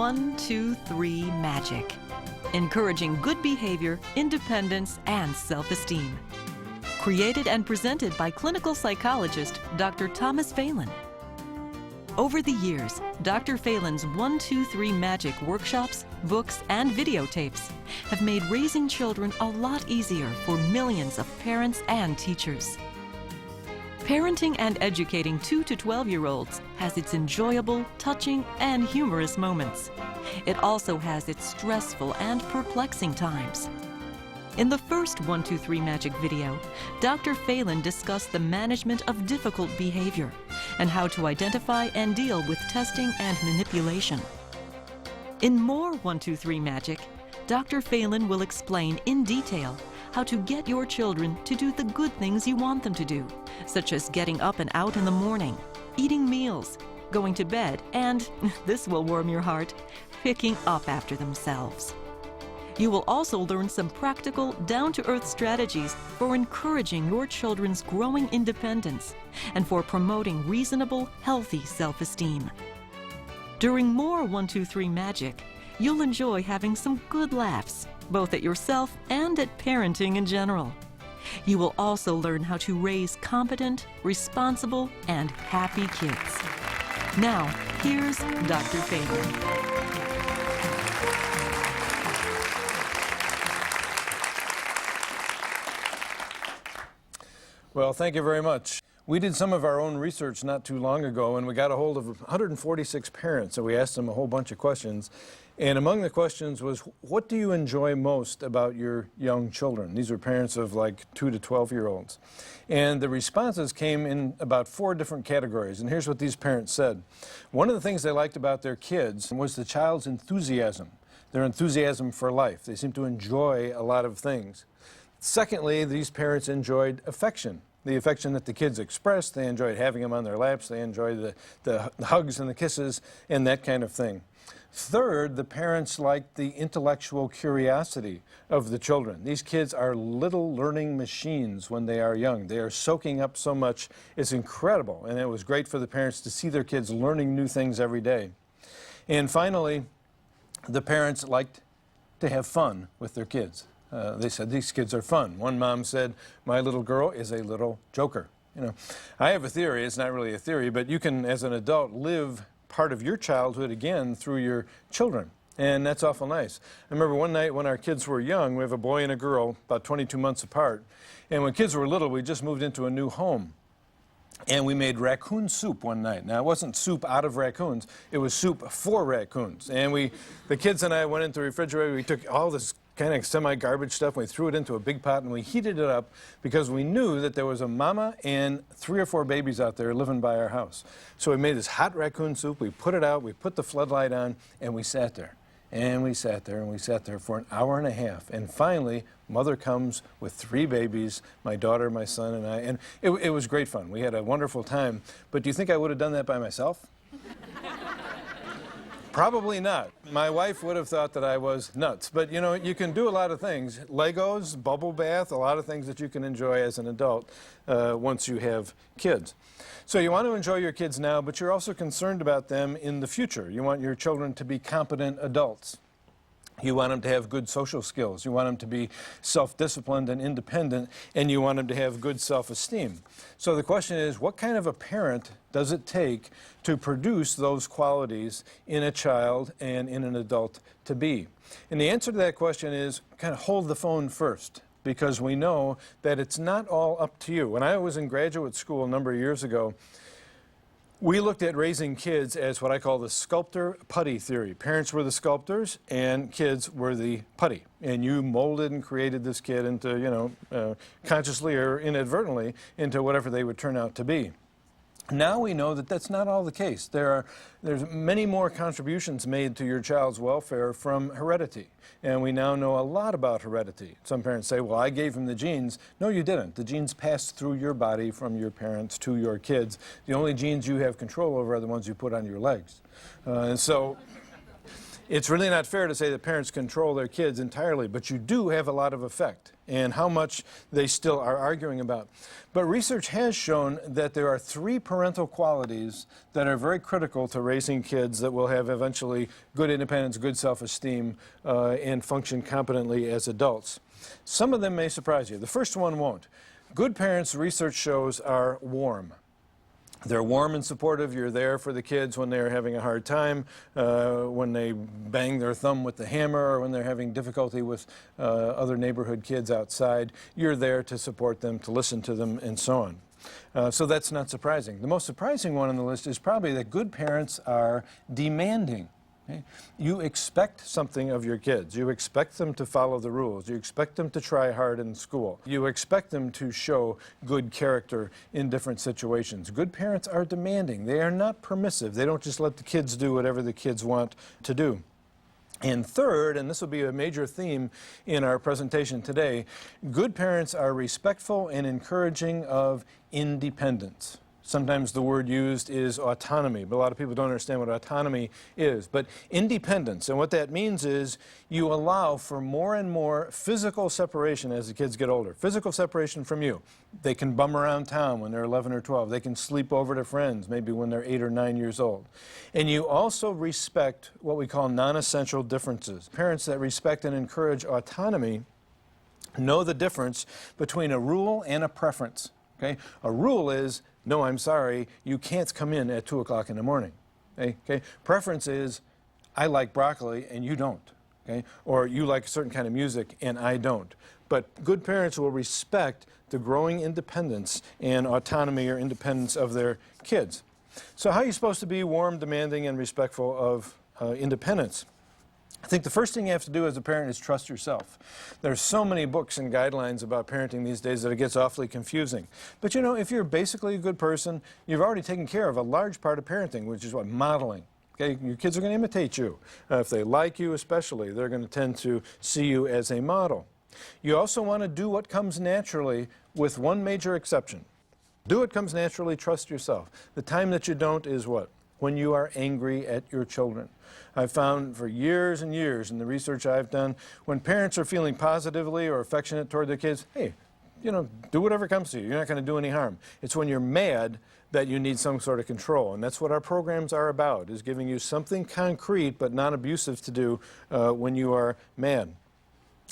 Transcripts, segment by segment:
1, 2, 3 Magic, encouraging good behavior, independence, and self-esteem. Created and presented by clinical psychologist Dr. Thomas Phelan. Over the years, Dr. Phelan's 1, 2, 3 Magic workshops, books, and videotapes have made raising children a lot easier for millions of parents and teachers. Parenting and educating 2 to 12-year-olds has its enjoyable, touching, and humorous moments. It also has its stressful and perplexing times. In the first 1, 2, 3 Magic video, Dr. Phelan discussed the management of difficult behavior and how to identify and deal with testing and manipulation. In more 1, 2, 3 Magic, Dr. Phelan will explain in detail how to get your children to do the good things you want them to do, such as getting up and out in the morning, eating meals, going to bed, and, this will warm your heart, picking up after themselves. You will also learn some practical, down-to-earth strategies for encouraging your children's growing independence and for promoting reasonable, healthy self-esteem. During more 1, 2, 3 Magic, you'll enjoy having some good laughs, both at yourself and at parenting in general. You will also learn how to raise competent, responsible, and happy kids. Now, here's Dr. Phelan. Well, thank you very much. We did some of our own research not too long ago, and we got a hold of 146 parents, and we asked them a whole bunch of questions. And among the questions was, what do you enjoy most about your young children? These were parents of like 2 to 12-year-olds. And the responses came in about 4 different categories, and here's what these parents said. One of the things they liked about their kids was the child's enthusiasm, their enthusiasm for life. They seemed to enjoy a lot of things. Secondly, these parents enjoyed affection, the affection that the kids expressed. They enjoyed having them on their laps. They enjoyed the hugs and the kisses and that kind of thing. Third, the parents liked the intellectual curiosity of the children. These kids are little learning machines when they are young. They are soaking up so much. It's incredible, and it was great for the parents to see their kids learning new things every day. And finally, the parents liked to have fun with their kids. They said, these kids are fun. One mom said, my little girl is a little joker. You know, I have a theory. It's not really a theory, but you can, as an adult, live part of your childhood again through your children. And that's awful nice. I remember one night when our kids were young, we have a boy and a girl, about 22 months apart. And when kids were little, we just moved into a new home. And we made raccoon soup one night. Now, it wasn't soup out of raccoons. It was soup for raccoons. And the kids and I went into the refrigerator. We took all this kind of semi-garbage stuff, and we threw it into a big pot, and we heated it up because we knew that there was a mama and 3 or 4 babies out there living by our house. So we made this hot raccoon soup. We put it out. We put the floodlight on, and we sat there. And we sat there, and we sat there for an hour and a half. And finally, mother comes with 3 babies, my daughter, my son, and I. And it was great fun. We had a wonderful time. But do you think I would have done that by myself? Probably not. My wife would have thought that I was nuts. But, you know, you can do a lot of things. Legos, bubble bath, a lot of things that you can enjoy as an adult once you have kids. So you want to enjoy your kids now, but you're also concerned about them in the future. You want your children to be competent adults. You want them to have good social skills. You want them to be self-disciplined and independent, and you want them to have good self-esteem. So the question is, what kind of a parent does it take to produce those qualities in a child and in an adult to be? And the answer to that question is kind of hold the phone first, because we know that it's not all up to you. When I was in graduate school a number of years ago, we looked at raising kids as what I call the sculptor-putty theory. Parents were the sculptors and kids were the putty. And you molded and created this kid into, you know, consciously or inadvertently, into whatever they would turn out to be. Now we know that that's not all the case. There's many more contributions made to your child's welfare from heredity. And we now know a lot about heredity. Some parents say, well, I gave him the genes. No, you didn't. The genes passed through your body from your parents to your kids. The only genes you have control over are the ones you put on your legs. It's really not fair to say that parents control their kids entirely, but you do have a lot of effect, and how much they still are arguing about. But research has shown that there are 3 parental qualities that are very critical to raising kids that will have eventually good independence, good self-esteem, and function competently as adults. Some of them may surprise you. The first one won't. Good parents, research shows, are warm. They're warm and supportive. You're there for the kids when they're having a hard time, when they bang their thumb with the hammer, or when they're having difficulty with other neighborhood kids outside. You're there to support them, to listen to them, and so on. So that's not surprising. The most surprising one on the list is probably that good parents are demanding. Okay? You expect something of your kids. You expect them to follow the rules. You expect them to try hard in school. You expect them to show good character in different situations. Good parents are demanding. They are not permissive. They don't just let the kids do whatever the kids want to do. And third, and this will be a major theme in our presentation today, good parents are respectful and encouraging of independence. Sometimes the word used is autonomy, but a lot of people don't understand what autonomy is. But independence, and what that means is you allow for more and more physical separation as the kids get older. Physical separation from you. They can bum around town when they're 11 or 12. They can sleep over to friends maybe when they're 8 or 9 years old. And you also respect what we call non-essential differences. Parents that respect and encourage autonomy know the difference between a rule and a preference. Okay? A rule is, no, I'm sorry, you can't come in at 2 o'clock in the morning. Okay? Preference is, I like broccoli and you don't. Okay? Or you like a certain kind of music and I don't. But good parents will respect the growing independence and autonomy or independence of their kids. So how are you supposed to be warm, demanding, and respectful of independence? I think the first thing you have to do as a parent is trust yourself. There's so many books and guidelines about parenting these days that it gets awfully confusing. But you know, if you're basically a good person, you've already taken care of a large part of parenting, which is what? Modeling. Okay? Your kids are going to imitate you. If they like you especially, they're going to tend to see you as a model. You also want to do what comes naturally, with one major exception. Do what comes naturally, trust yourself. The time that you don't is what? When you are angry at your children. I've found for years and years in the research I've done, when parents are feeling positively or affectionate toward their kids, hey, you know, do whatever comes to you. You're not going to do any harm. It's when you're mad that you need some sort of control. And that's what our programs are about, is giving you something concrete but non-abusive to do when you are mad.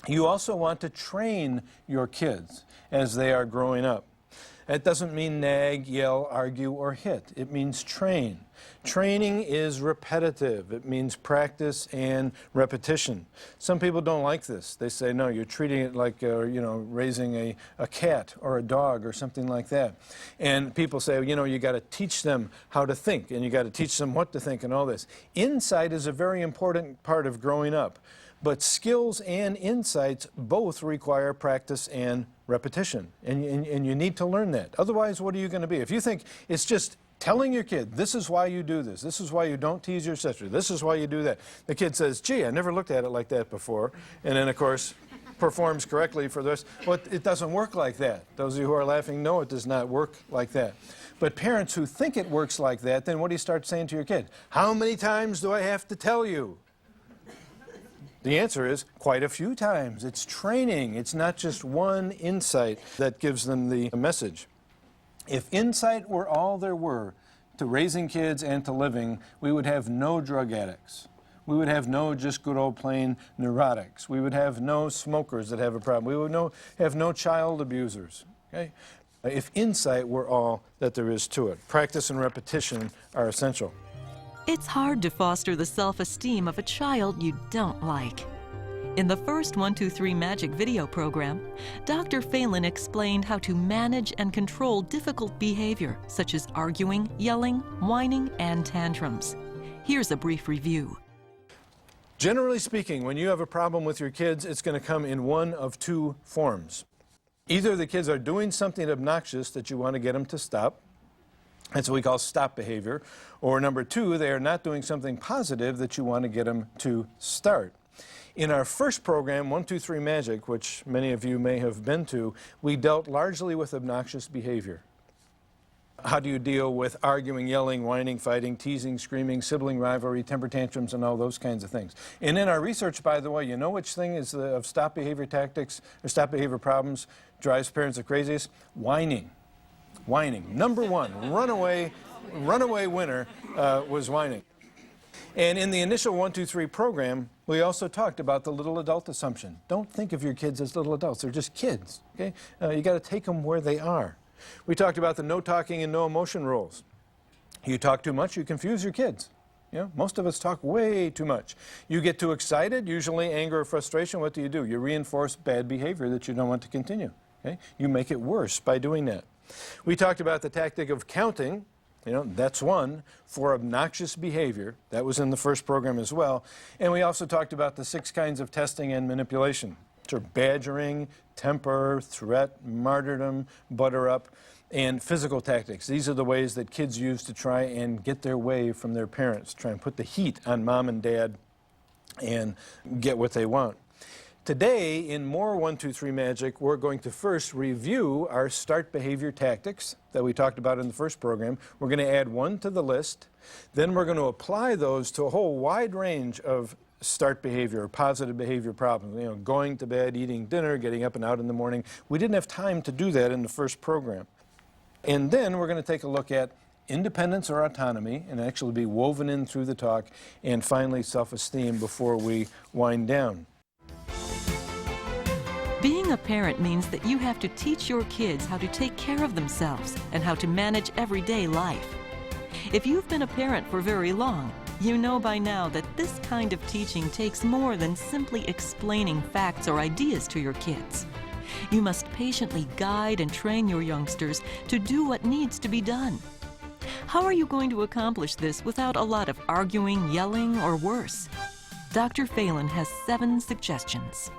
You also want to train your kids as they are growing up. That doesn't mean nag, yell, argue, or hit. It means train. Training is repetitive. It means practice and repetition. Some people don't like this. They say, no, you're treating it like, you know, raising a cat or a dog or something like that. And people say, you know, you got to teach them how to think, and you got to teach them what to think and all this. Insight is a very important part of growing up. But skills and insights both require practice and repetition. And you need to learn that. Otherwise, what are you going to be? If you think it's just telling your kid, this is why you do this, this is why you don't tease your sister, this is why you do that. The kid says, gee, I never looked at it like that before. And then, of course, performs correctly for the rest. Well, it doesn't work like that. Those of you who are laughing know it does not work like that. But parents who think it works like that, then what do you start saying to your kid? How many times do I have to tell you? The answer is quite a few times. It's training. It's not just one insight that gives them the message. If insight were all there were to raising kids and to living, we would have no drug addicts. We would have no just good old plain neurotics. We would have no smokers that have a problem. We would have no child abusers. Okay? If insight were all that there is to it. Practice and repetition are essential. It's hard to foster the self-esteem of a child you don't like. In the first 1, 2, 3 Magic video program, Dr. Phelan explained how to manage and control difficult behavior, such as arguing, yelling, whining, and tantrums. Here's a brief review. Generally speaking, when you have a problem with your kids, it's going to come in one of 2 forms. Either the kids are doing something obnoxious that you want to get them to stop. That's what we call stop behavior. Or number 2, they are not doing something positive that you want to get them to start. In our first program, 1, 2, 3 Magic, which many of you may have been to, we dealt largely with obnoxious behavior. How do you deal with arguing, yelling, whining, fighting, teasing, screaming, sibling rivalry, temper tantrums, and all those kinds of things? And in our research, by the way, you know which thing is of stop behavior tactics or stop behavior problems drives parents the craziest? Whining. Whining. Number one, runaway winner was whining. And in the initial 1, 2, 3 program, we also talked about the little adult assumption. Don't think of your kids as little adults. They're just kids. Okay? You got to take them where they are. We talked about the no talking and no emotion rules. You talk too much, you confuse your kids. You know, most of us talk way too much. You get too excited, usually anger or frustration. What do? You reinforce bad behavior that you don't want to continue. Okay? You make it worse by doing that. We talked about the tactic of counting. You know, that's one for obnoxious behavior. That was in the first program as well. And we also talked about the 6 kinds of testing and manipulation. So badgering, temper, threat, martyrdom, butter up, and physical tactics. These are the ways that kids use to try and get their way from their parents, try and put the heat on mom and dad and get what they want. Today, in more 1, 2, 3 Magic, we're going to first review our start behavior tactics that we talked about in the first program. We're going to add 1 to the list. Then we're going to apply those to a whole wide range of start behavior or positive behavior problems. You know, going to bed, eating dinner, getting up and out in the morning. We didn't have time to do that in the first program. And then we're going to take a look at independence or autonomy, and actually be woven in through the talk, and finally self-esteem before we wind down. Being a parent means that you have to teach your kids how to take care of themselves and how to manage everyday life. If you've been a parent for very long, you know by now that this kind of teaching takes more than simply explaining facts or ideas to your kids. You must patiently guide and train your youngsters to do what needs to be done. How are you going to accomplish this without a lot of arguing, yelling, or worse? Dr. Phelan has 7 suggestions.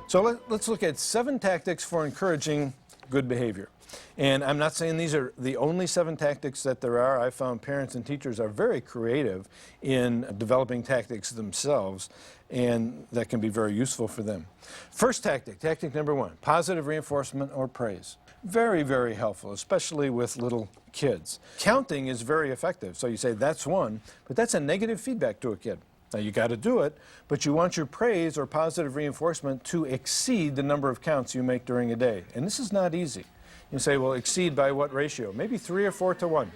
So let's look at 7 tactics for encouraging good behavior. And I'm not saying these are the only 7 tactics that there are. I found parents and teachers are very creative in developing tactics themselves, and that can be very useful for them. First tactic, tactic number 1, positive reinforcement or praise. Very, very helpful, especially with little kids. Counting is very effective. So you say, that's 1, but that's a negative feedback to a kid. Now, you got to do it, but you want your praise or positive reinforcement to exceed the number of counts you make during a day. And this is not easy. You say, well, exceed by what ratio? Maybe 3 or 4 to 1.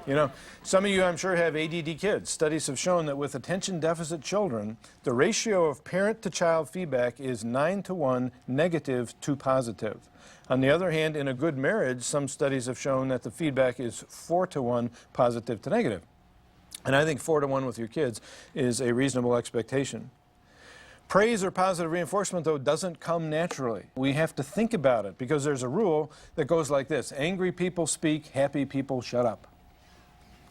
You know, some of you, I'm sure, have ADD kids. Studies have shown that with attention deficit children, the ratio of parent to child feedback is 9 to 1, negative to positive. On the other hand, in a good marriage, some studies have shown that the feedback is 4 to 1, positive to negative. And I think 4 to 1 with your kids is a reasonable expectation. Praise or positive reinforcement, though, doesn't come naturally. We have to think about it, because there's a rule that goes like this: angry people speak, happy people shut up.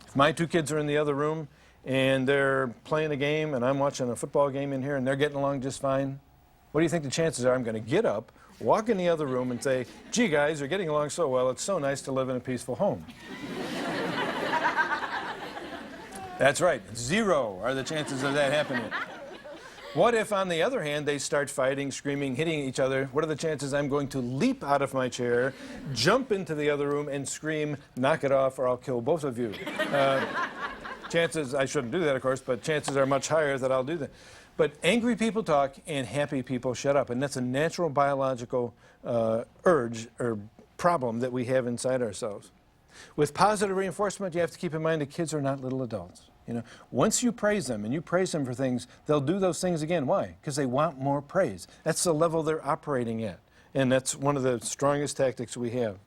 If my 2 kids are in the other room and they're playing a game and I'm watching a football game in here and they're getting along just fine, what do you think the chances are I'm going to get up, walk in the other room and say, gee guys, you're getting along so well, it's so nice to live in a peaceful home? That's right, 0 are the chances of that happening. What if, on the other hand, they start fighting, screaming, hitting each other? What are the chances I'm going to leap out of my chair, jump into the other room, and scream, knock it off or I'll kill both of you? Chances, I shouldn't do that, of course, but chances are much higher that I'll do that. But angry people talk and happy people shut up, and that's a natural biological urge or problem that we have inside ourselves. With positive reinforcement, you have to keep in mind that kids are not little adults. You know, once you praise them and you praise them for things, they'll do those things again. Why? Because they want more praise. That's the level they're operating at, and that's one of the strongest tactics we have.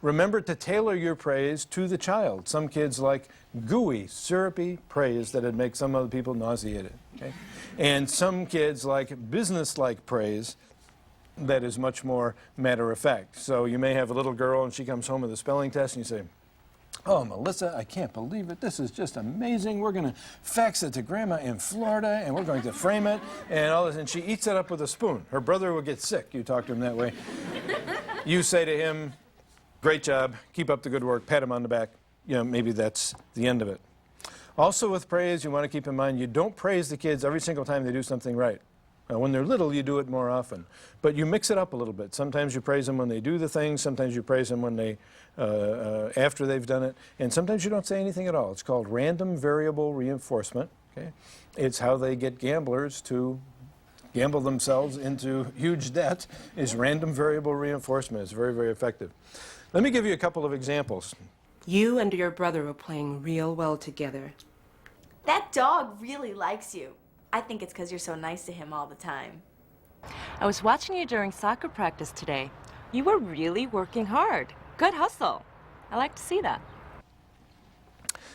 Remember to tailor your praise to the child. Some kids like gooey, syrupy praise that would make some other people nauseated. Okay? And some kids like business-like praise that is much more matter-of-fact. So you may have a little girl and she comes home with a spelling test and you say, oh, Melissa, I can't believe it. This is just amazing. We're going to fax it to Grandma in Florida, and we're going to frame it, and all this. And she eats it up with a spoon. Her brother will get sick. You talk to him that way. You say to him, great job. Keep up the good work. Pat him on the back. You know, maybe that's the end of it. Also with praise, you want to keep in mind, you don't praise the kids every single time they do something right. When they're little, you do it more often. But you mix it up a little bit. Sometimes you praise them when they do the things. Sometimes you praise them when they, after they've done it. And sometimes you don't say anything at all. It's called random variable reinforcement. Okay? It's how they get gamblers to gamble themselves into huge debt, is random variable reinforcement. It's very, very effective. Let me give you a couple of examples. You and your brother are playing real well together. That dog really likes you. I think it's because you're so nice to him all the time. I was watching you during soccer practice today. You were really working hard. Good hustle. I like to see that.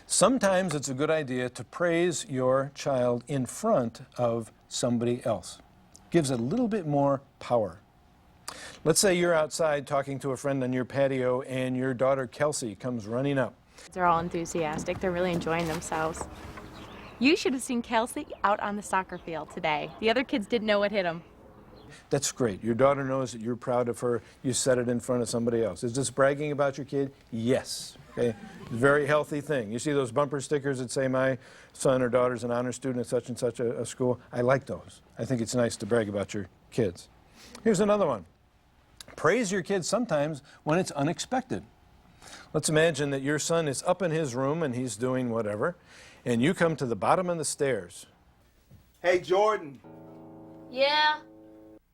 Sometimes it's a good idea to praise your child in front of somebody else. Gives it a little bit more power. Let's say you're outside talking to a friend on your patio and your daughter Kelsey comes running up. They're all enthusiastic. They're really enjoying themselves. You should have seen Kelsey out on the soccer field today. The other kids didn't know what hit them. That's great. Your daughter knows that you're proud of her. You said it in front of somebody else. Is this bragging about your kid? Yes. Okay. Very healthy thing. You see those bumper stickers that say my son or daughter's an honor student at such and such a school? I like those. I think it's nice to brag about your kids. Here's another one. Praise your kids sometimes when it's unexpected. Let's imagine that your son is up in his room and he's doing whatever, and you come to the bottom of the stairs. Hey, Jordan. Yeah,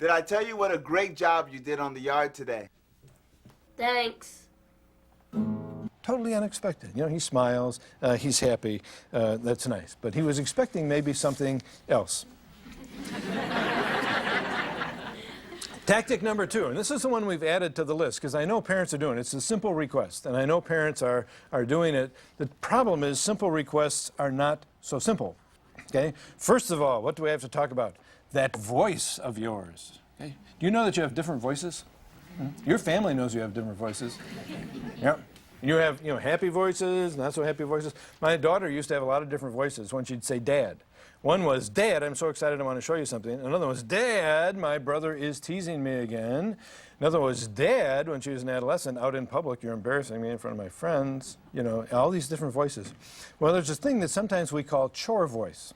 Did I tell you what a great job you did on the yard today? thanks. Totally unexpected. You know, he smiles, he's happy, that's nice. But he was expecting maybe something else. Tactic number 2, and this is the one we've added to the list because I know parents are doing it. It's a simple request, and I know parents are doing it. The problem is simple requests are not so simple. Okay? First of all, what do we have to talk about? That voice of yours. Okay? Do you know that you have different voices? Your family knows you have different voices. Yeah. You have, happy voices, not so happy voices. My daughter used to have a lot of different voices when she'd say Dad. One was, Dad, I'm so excited I want to show you something. Another was, Dad, my brother is teasing me again. Another was, Dad, when she was an adolescent, out in public, you're embarrassing me in front of my friends. All these different voices. Well, there's this thing that sometimes we call chore voice.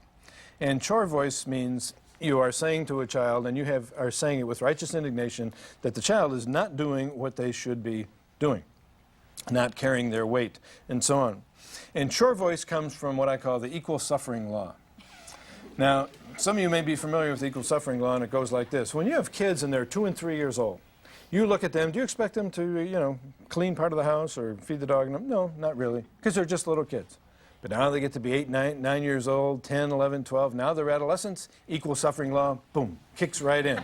And chore voice means you are saying to a child, and you are saying it with righteous indignation, that the child is not doing what they should be doing, not carrying their weight, and so on. And chore voice comes from what I call the equal suffering law. Now, some of you may be familiar with the equal suffering law, and it goes like this. When you have kids and they're 2 and 3 years old, you look at them, do you expect them to, clean part of the house or feed the dog? No, not really, because they're just little kids. But now they get to be 8, 9 years old, 10, 11, 12. Now they're adolescents. Equal suffering law, boom, kicks right in.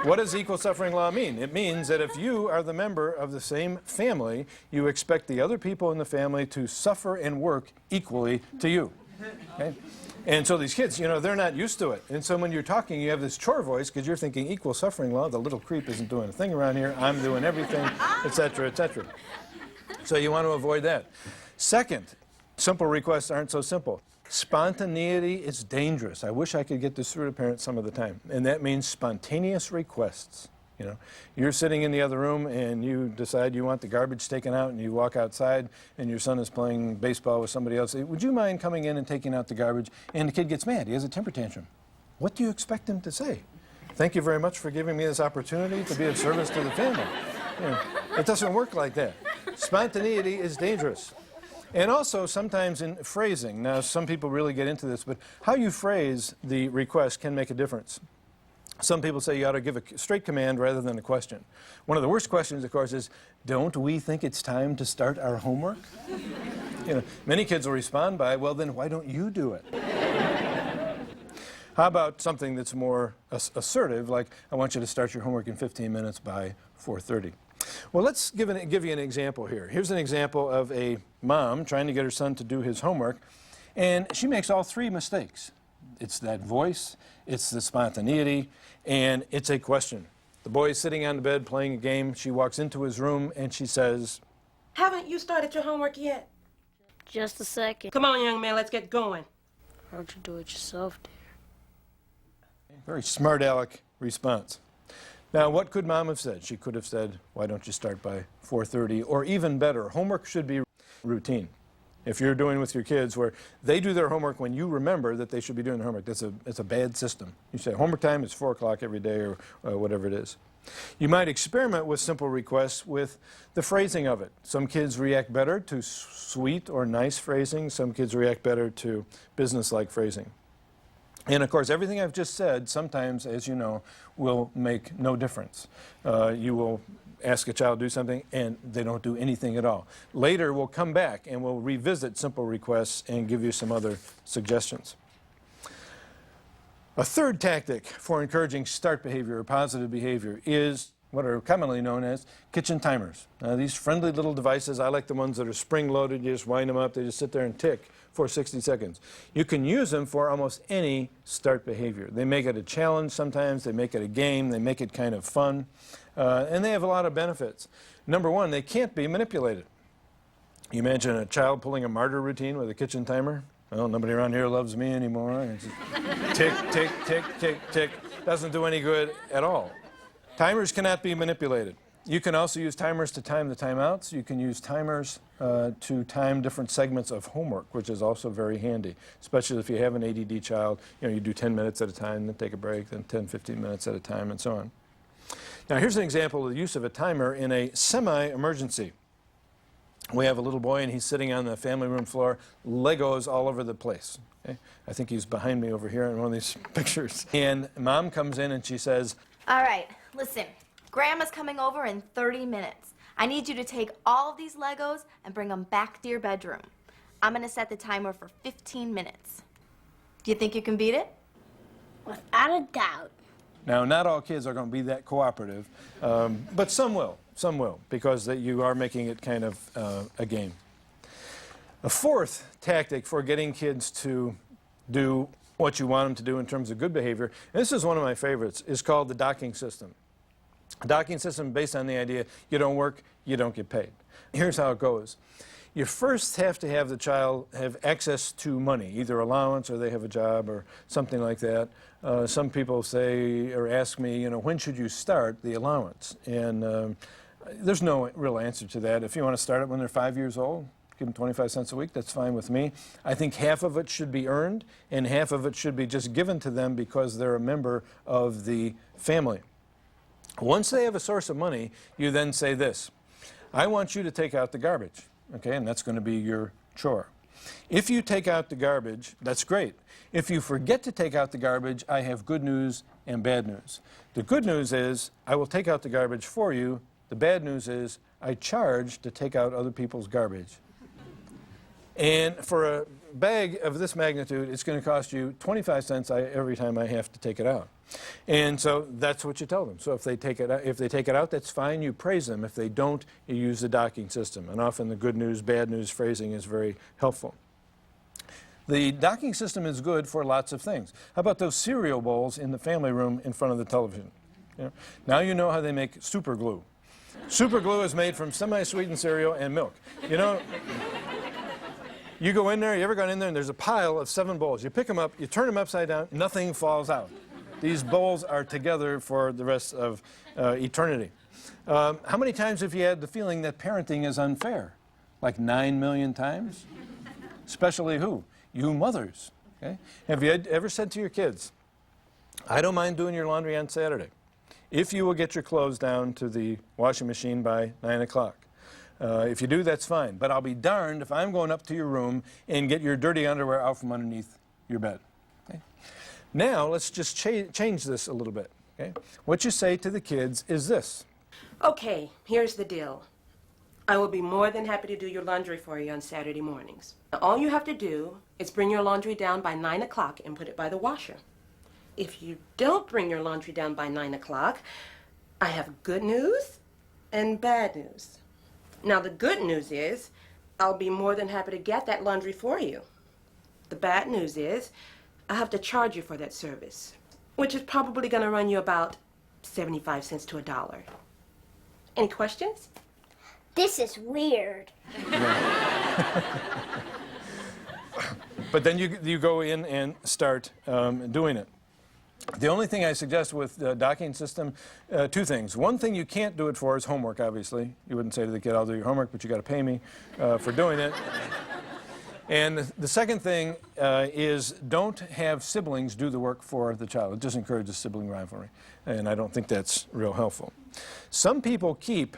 What does equal suffering law mean? It means that if you are the member of the same family, you expect the other people in the family to suffer and work equally to you. Okay? And so these kids, they're not used to it. And so when you're talking, you have this chore voice because you're thinking equal suffering law, the little creep isn't doing a thing around here, I'm doing everything, etc., etc. So you want to avoid that. Second, simple requests aren't so simple. Spontaneity is dangerous. I wish I could get this through to parents some of the time. And that means spontaneous requests. You're sitting in the other room and you decide you want the garbage taken out and you walk outside and your son is playing baseball with somebody else. Would you mind coming in and taking out the garbage? And the kid gets mad. He has a temper tantrum. What do you expect him to say? Thank you very much for giving me this opportunity to be of service to the family. It doesn't work like that. Spontaneity is dangerous. And also sometimes in phrasing. Now, some people really get into this, but how you phrase the request can make a difference. Some people say you ought to give a straight command rather than a question. One of the worst questions, of course, is, don't we think it's time to start our homework? Many kids will respond by, well, then why don't you do it? How about something that's more assertive, like, I want you to start your homework in 15 minutes by 4:30. Well, let's give you an example here. Here's an example of a mom trying to get her son to do his homework, and she makes all 3 mistakes. It's that voice, it's the spontaneity, and it's a question. The boy is sitting on the bed playing a game. She walks into his room and she says, Haven't you started your homework yet? Just a second. Come on, young man, let's get going. Why don't you do it yourself, dear? very smart aleck response. Now, what could mom have said? She could have said, why don't you start by 4:30? Or even better, homework should be routine. If you're doing with your kids where they do their homework when you remember that they should be doing their homework, it's a bad system. You say homework time is 4 o'clock every day or whatever it is. You might experiment with simple requests with the phrasing of it. Some kids react better to sweet or nice phrasing. Some kids react better to business-like phrasing. And of course, everything I've just said sometimes, as you know, will make no difference. You will ask a child to do something and they don't do anything at all. Later, we'll come back and we'll revisit simple requests and give you some other suggestions. A third tactic for encouraging start behavior or positive behavior is what are commonly known as kitchen timers. Now, these friendly little devices, I like the ones that are spring-loaded. You just wind them up, they just sit there and tick for 60 seconds. You can use them for almost any start behavior. They make it a challenge sometimes, they make it a game, they make it kind of fun, and they have a lot of benefits. Number one, they can't be manipulated. You imagine a child pulling a martyr routine with a kitchen timer? Well, nobody around here loves me anymore. It's just tick, tick, tick, tick, tick. Doesn't do any good at all. Timers cannot be manipulated. You can also use timers to time the timeouts. You can use timers to time different segments of homework, which is also very handy, especially if you have an ADD child. You know, you do 10 minutes at a time, then take a break, then 10, 15 minutes at a time, and so on. Now, here's an example of the use of a timer in a semi-emergency. We have a little boy, and he's sitting on the family room floor, Legos all over the place. Okay? I think he's behind me over here in one of these pictures. And Mom comes in, and she says, All right, listen. Grandma's coming over in 30 minutes. I need you to take all of these Legos and bring them back to your bedroom. I'm going to set the timer for 15 minutes. Do you think you can beat it? Without a doubt. now, not all kids are going to be that cooperative, but some will. Some will, because you are making it kind of a game. A fourth tactic for getting kids to do what you want them to do in terms of good behavior, and this is one of my favorites, is called the docking system. A docking system based on the idea you don't work, you don't get paid. Here's how it goes. You first have to have the child have access to money, either allowance or they have a job or something like that. Some people say or ask me, you know, when should you start the allowance? And there's no real answer to that. If you want to start it when they're 5 years old, give them 25 cents a week, that's fine with me. I think half of it should be earned and half of it should be just given to them because they're a member of the family. Once they have a source of money, you then say this: I want you to take out the garbage, okay, and that's going to be your chore. If you take out the garbage, that's great. If you forget to take out the garbage, I have good news and bad news. The good news is I will take out the garbage for you. The bad news is I charge to take out other people's garbage. And for a bag of this magnitude, it's going to cost you 25 cents every time I have to take it out. And so that's what you tell them. So if they take it out, that's fine. You praise them. If they don't, you use the docking system. And often the good news, bad news phrasing is very helpful. The docking system is good for lots of things. How about those cereal bowls in the family room in front of the television? You know, now you know how they make super glue. Super glue is made from semi-sweetened cereal and milk. You know, you go in there, you ever gone in there, and there's a pile of 7 bowls. You pick them up, you turn them upside down, nothing falls out. These bowls are together for the rest of eternity. How many times have you had the feeling that parenting is unfair? Like 9 million times? Especially who? You mothers. Okay? Have you ever said to your kids, I don't mind doing your laundry on Saturday if you will get your clothes down to the washing machine by 9 o'clock. If you do, that's fine. But I'll be darned if I'm going up to your room and get your dirty underwear out from underneath your bed. Okay? Now, let's just change this a little bit. Okay? What you say to the kids is this. Okay, here's the deal. I will be more than happy to do your laundry for you on Saturday mornings. Now, all you have to do is bring your laundry down by 9 o'clock and put it by the washer. If you don't bring your laundry down by 9 o'clock, I have good news and bad news. Now, the good news is I'll be more than happy to get that laundry for you. The bad news is I have to charge you for that service, which is probably going to run you about 75 cents to $1. Any questions? This is weird. But then you go in and start doing it. The only thing I suggest with the docking system, 2 things. One thing you can't do it for is homework, obviously. You wouldn't say to the kid, I'll do your homework, but you got to pay me for doing it. And the second thing is don't have siblings do the work for the child. It just encourages sibling rivalry, and I don't think that's real helpful. Some people keep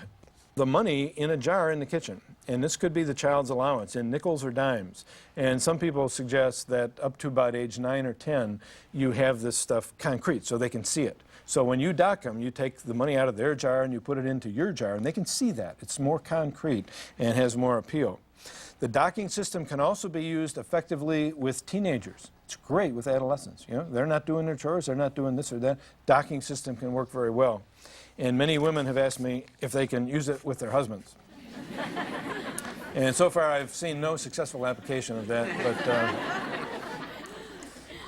the money in a jar in the kitchen, and this could be the child's allowance in nickels or dimes. And some people suggest that up to about age 9 or 10, you have this stuff concrete so they can see it. So when you dock them, you take the money out of their jar and you put it into your jar, and they can see that. It's more concrete and has more appeal. The docking system can also be used effectively with teenagers. It's great with adolescents. You know, they're not doing their chores, they're not doing this or that. Docking system can work very well. And many women have asked me if they can use it with their husbands. And so far I've seen no successful application of that, but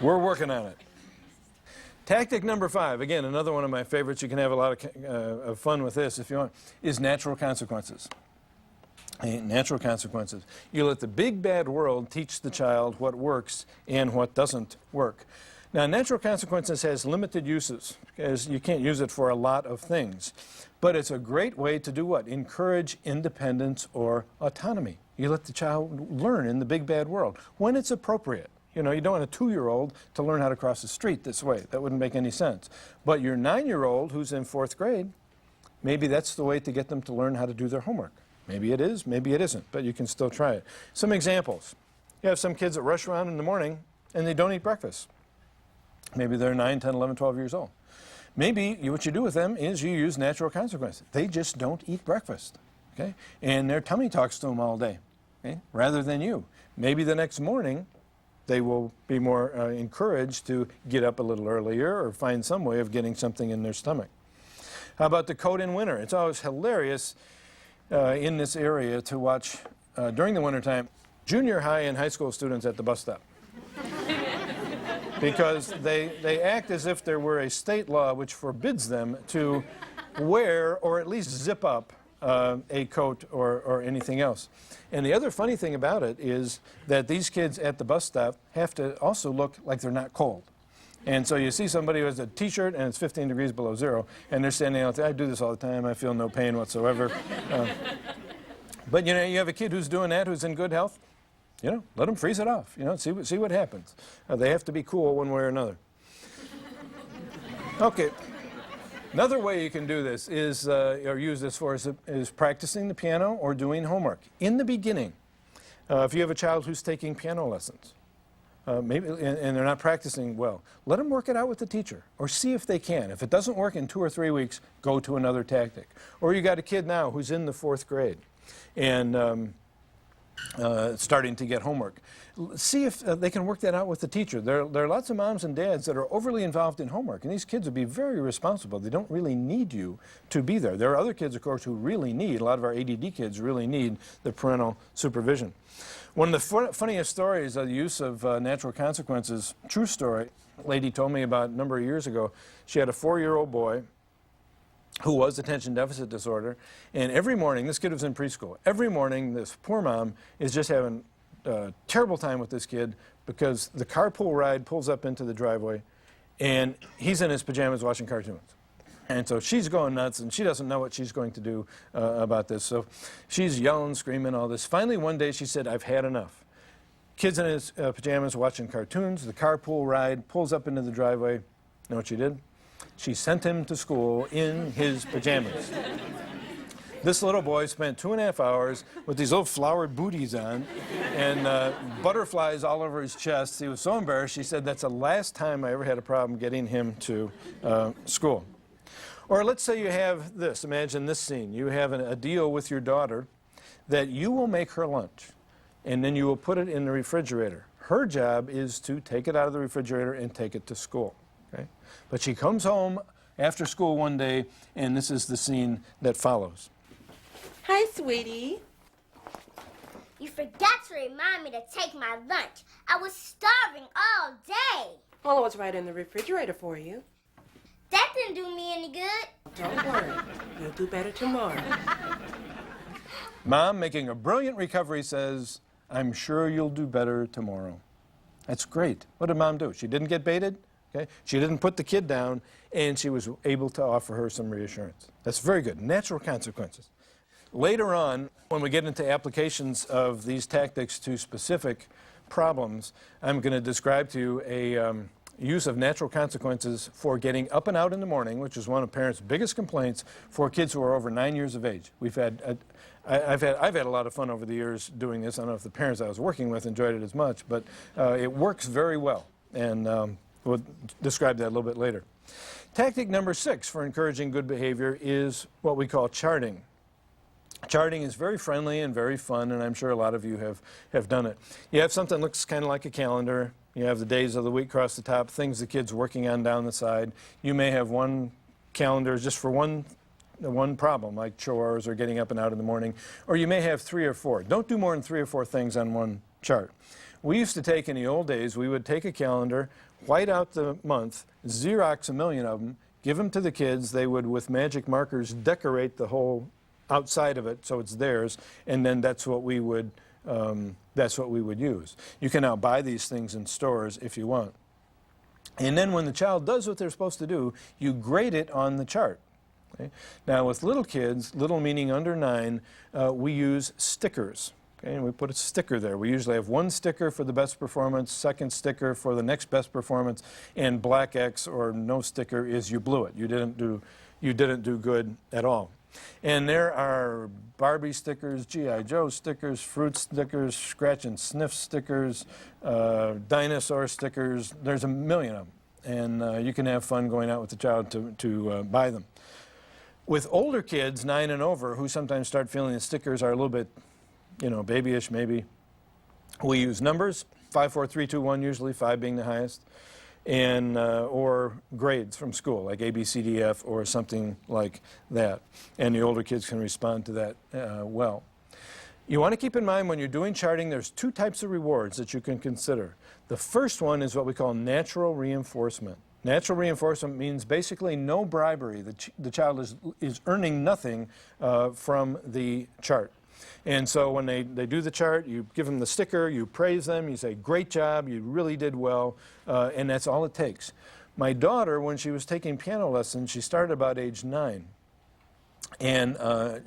we're working on it. Tactic number 5, again, another one of my favorites, you can have a lot of fun with this if you want, is natural consequences. Natural consequences. You let the big bad world teach the child what works and what doesn't work. Now, natural consequences has limited uses, because you can't use it for a lot of things. But it's a great way to do what? Encourage independence or autonomy. You let the child learn in the big bad world when it's appropriate. You know, you don't want a 2-year-old to learn how to cross the street this way. That wouldn't make any sense. But your 9-year-old who's in 4th grade, maybe that's the way to get them to learn how to do their homework. Maybe it is, maybe it isn't, but you can still try it. Some examples. You have some kids that rush around in the morning and they don't eat breakfast. Maybe they're 9, 10, 11, 12 years old. Maybe what you do with them is you use natural consequences. They just don't eat breakfast, okay? And their tummy talks to them all day, okay? Rather than you. Maybe the next morning they will be more encouraged to get up a little earlier or find some way of getting something in their stomach. How about the coat in winter? It's always hilarious in this area to watch during the wintertime junior high and high school students at the bus stop. Because they act as if there were a state law which forbids them to wear or at least zip up a coat or anything else. And the other funny thing about it is that these kids at the bus stop have to also look like they're not cold. And so you see somebody who has a t-shirt and it's 15 degrees below zero, and they're standing out there, I do this all the time, I feel no pain whatsoever. But you know, you have a kid who's doing that, who's in good health, you know, let them freeze it off, you know, see what happens. They have to be cool one way or another. Okay. Another way you can do this is, or use this for, is practicing the piano or doing homework. In the beginning, if you have a child who's taking piano lessons, maybe, and they're not practicing well, let them work it out with the teacher, or see if they can. If it doesn't work in 2 or 3 weeks, go to another tactic. Or you got a kid now who's in the 4th grade, and starting to get homework. See if they can work that out with the teacher. There are lots of moms and dads that are overly involved in homework, and these kids would be very responsible. They don't really need you to be there. There are other kids, of course, who really need, a lot of our ADD kids really need the parental supervision. One of the funniest stories of the use of natural consequences, true story, a lady told me about a number of years ago. She had a 4-year-old boy who was attention deficit disorder, and every morning, this kid was in preschool, every morning this poor mom is just having a terrible time with this kid because the carpool ride pulls up into the driveway and he's in his pajamas watching cartoons. And so she's going nuts and she doesn't know what she's going to do about this. So she's yelling, screaming, all this. Finally one day she said, I've had enough. Kid's in his pajamas watching cartoons, the carpool ride pulls up into the driveway. You know what she did? She sent him to school in his pajamas. This little boy spent 2.5 hours with these little flowered booties on and butterflies all over his chest. He was so embarrassed, she said, that's the last time I ever had a problem getting him to school. Or let's say you have this, imagine this scene. You have a deal with your daughter that you will make her lunch and then you will put it in the refrigerator. Her job is to take it out of the refrigerator and take it to school. Okay? But she comes home after school one day, and this is the scene that follows. Hi, sweetie. You forgot to remind me to take my lunch. I was starving all day. Well, it was right in the refrigerator for you. That didn't do me any good. Don't worry. You'll do better tomorrow. Mom, making a brilliant recovery, says, I'm sure you'll do better tomorrow. That's great. What did Mom do? She didn't get baited? Okay? She didn't put the kid down, and she was able to offer her some reassurance. That's very good. Natural consequences. Later on, when we get into applications of these tactics to specific problems, I'm going to describe to you a use of natural consequences for getting up and out in the morning, which is one of parents' biggest complaints for kids who are over 9 years of age. I've had a lot of fun over the years doing this. I don't know if the parents I was working with enjoyed it as much, but it works very well, and we'll describe that a little bit later. Tactic number 6 for encouraging good behavior is what we call charting. Charting is very friendly and very fun, and I'm sure a lot of you have done it. You have something that looks kind of like a calendar. You have the days of the week across the top, things the kid's working on down the side. You may have one calendar just for one problem, like chores or getting up and out in the morning, or you may have 3 or 4. Don't do more than 3 or 4 things on one chart. We used to take, in the old days, we would take a calendar, white out the month, Xerox a million of them, give them to the kids. They would, with magic markers, decorate the whole outside of it so it's theirs, and then that's what we would use. You can now buy these things in stores if you want. And then when the child does what they're supposed to do, you grade it on the chart. Okay? Now with little kids, little meaning under 9, we use stickers. Okay? And we put a sticker there. We usually have 1 sticker for the best performance, 2nd sticker for the next best performance, and black X or no sticker is you blew it. You didn't do good at all. And there are Barbie stickers, G.I. Joe stickers, fruit stickers, scratch and sniff stickers, dinosaur stickers. There's a million of them. And you can have fun going out with the child to buy them. With older kids, 9 and over, who sometimes start feeling the stickers are a little bit, babyish maybe, we use numbers, 5, 4, 3, 2, 1 usually, 5 being the highest. And or grades from school, like A, B, C, D, F, or something like that. And the older kids can respond to that well. You want to keep in mind when you're doing charting, there's 2 types of rewards that you can consider. The first one is what we call natural reinforcement. Natural reinforcement means basically no bribery. The child is earning nothing from the chart. And so when they do the chart, you give them the sticker, you praise them, you say, great job, you really did well, and that's all it takes. My daughter, when she was taking piano lessons, she started about age 9. And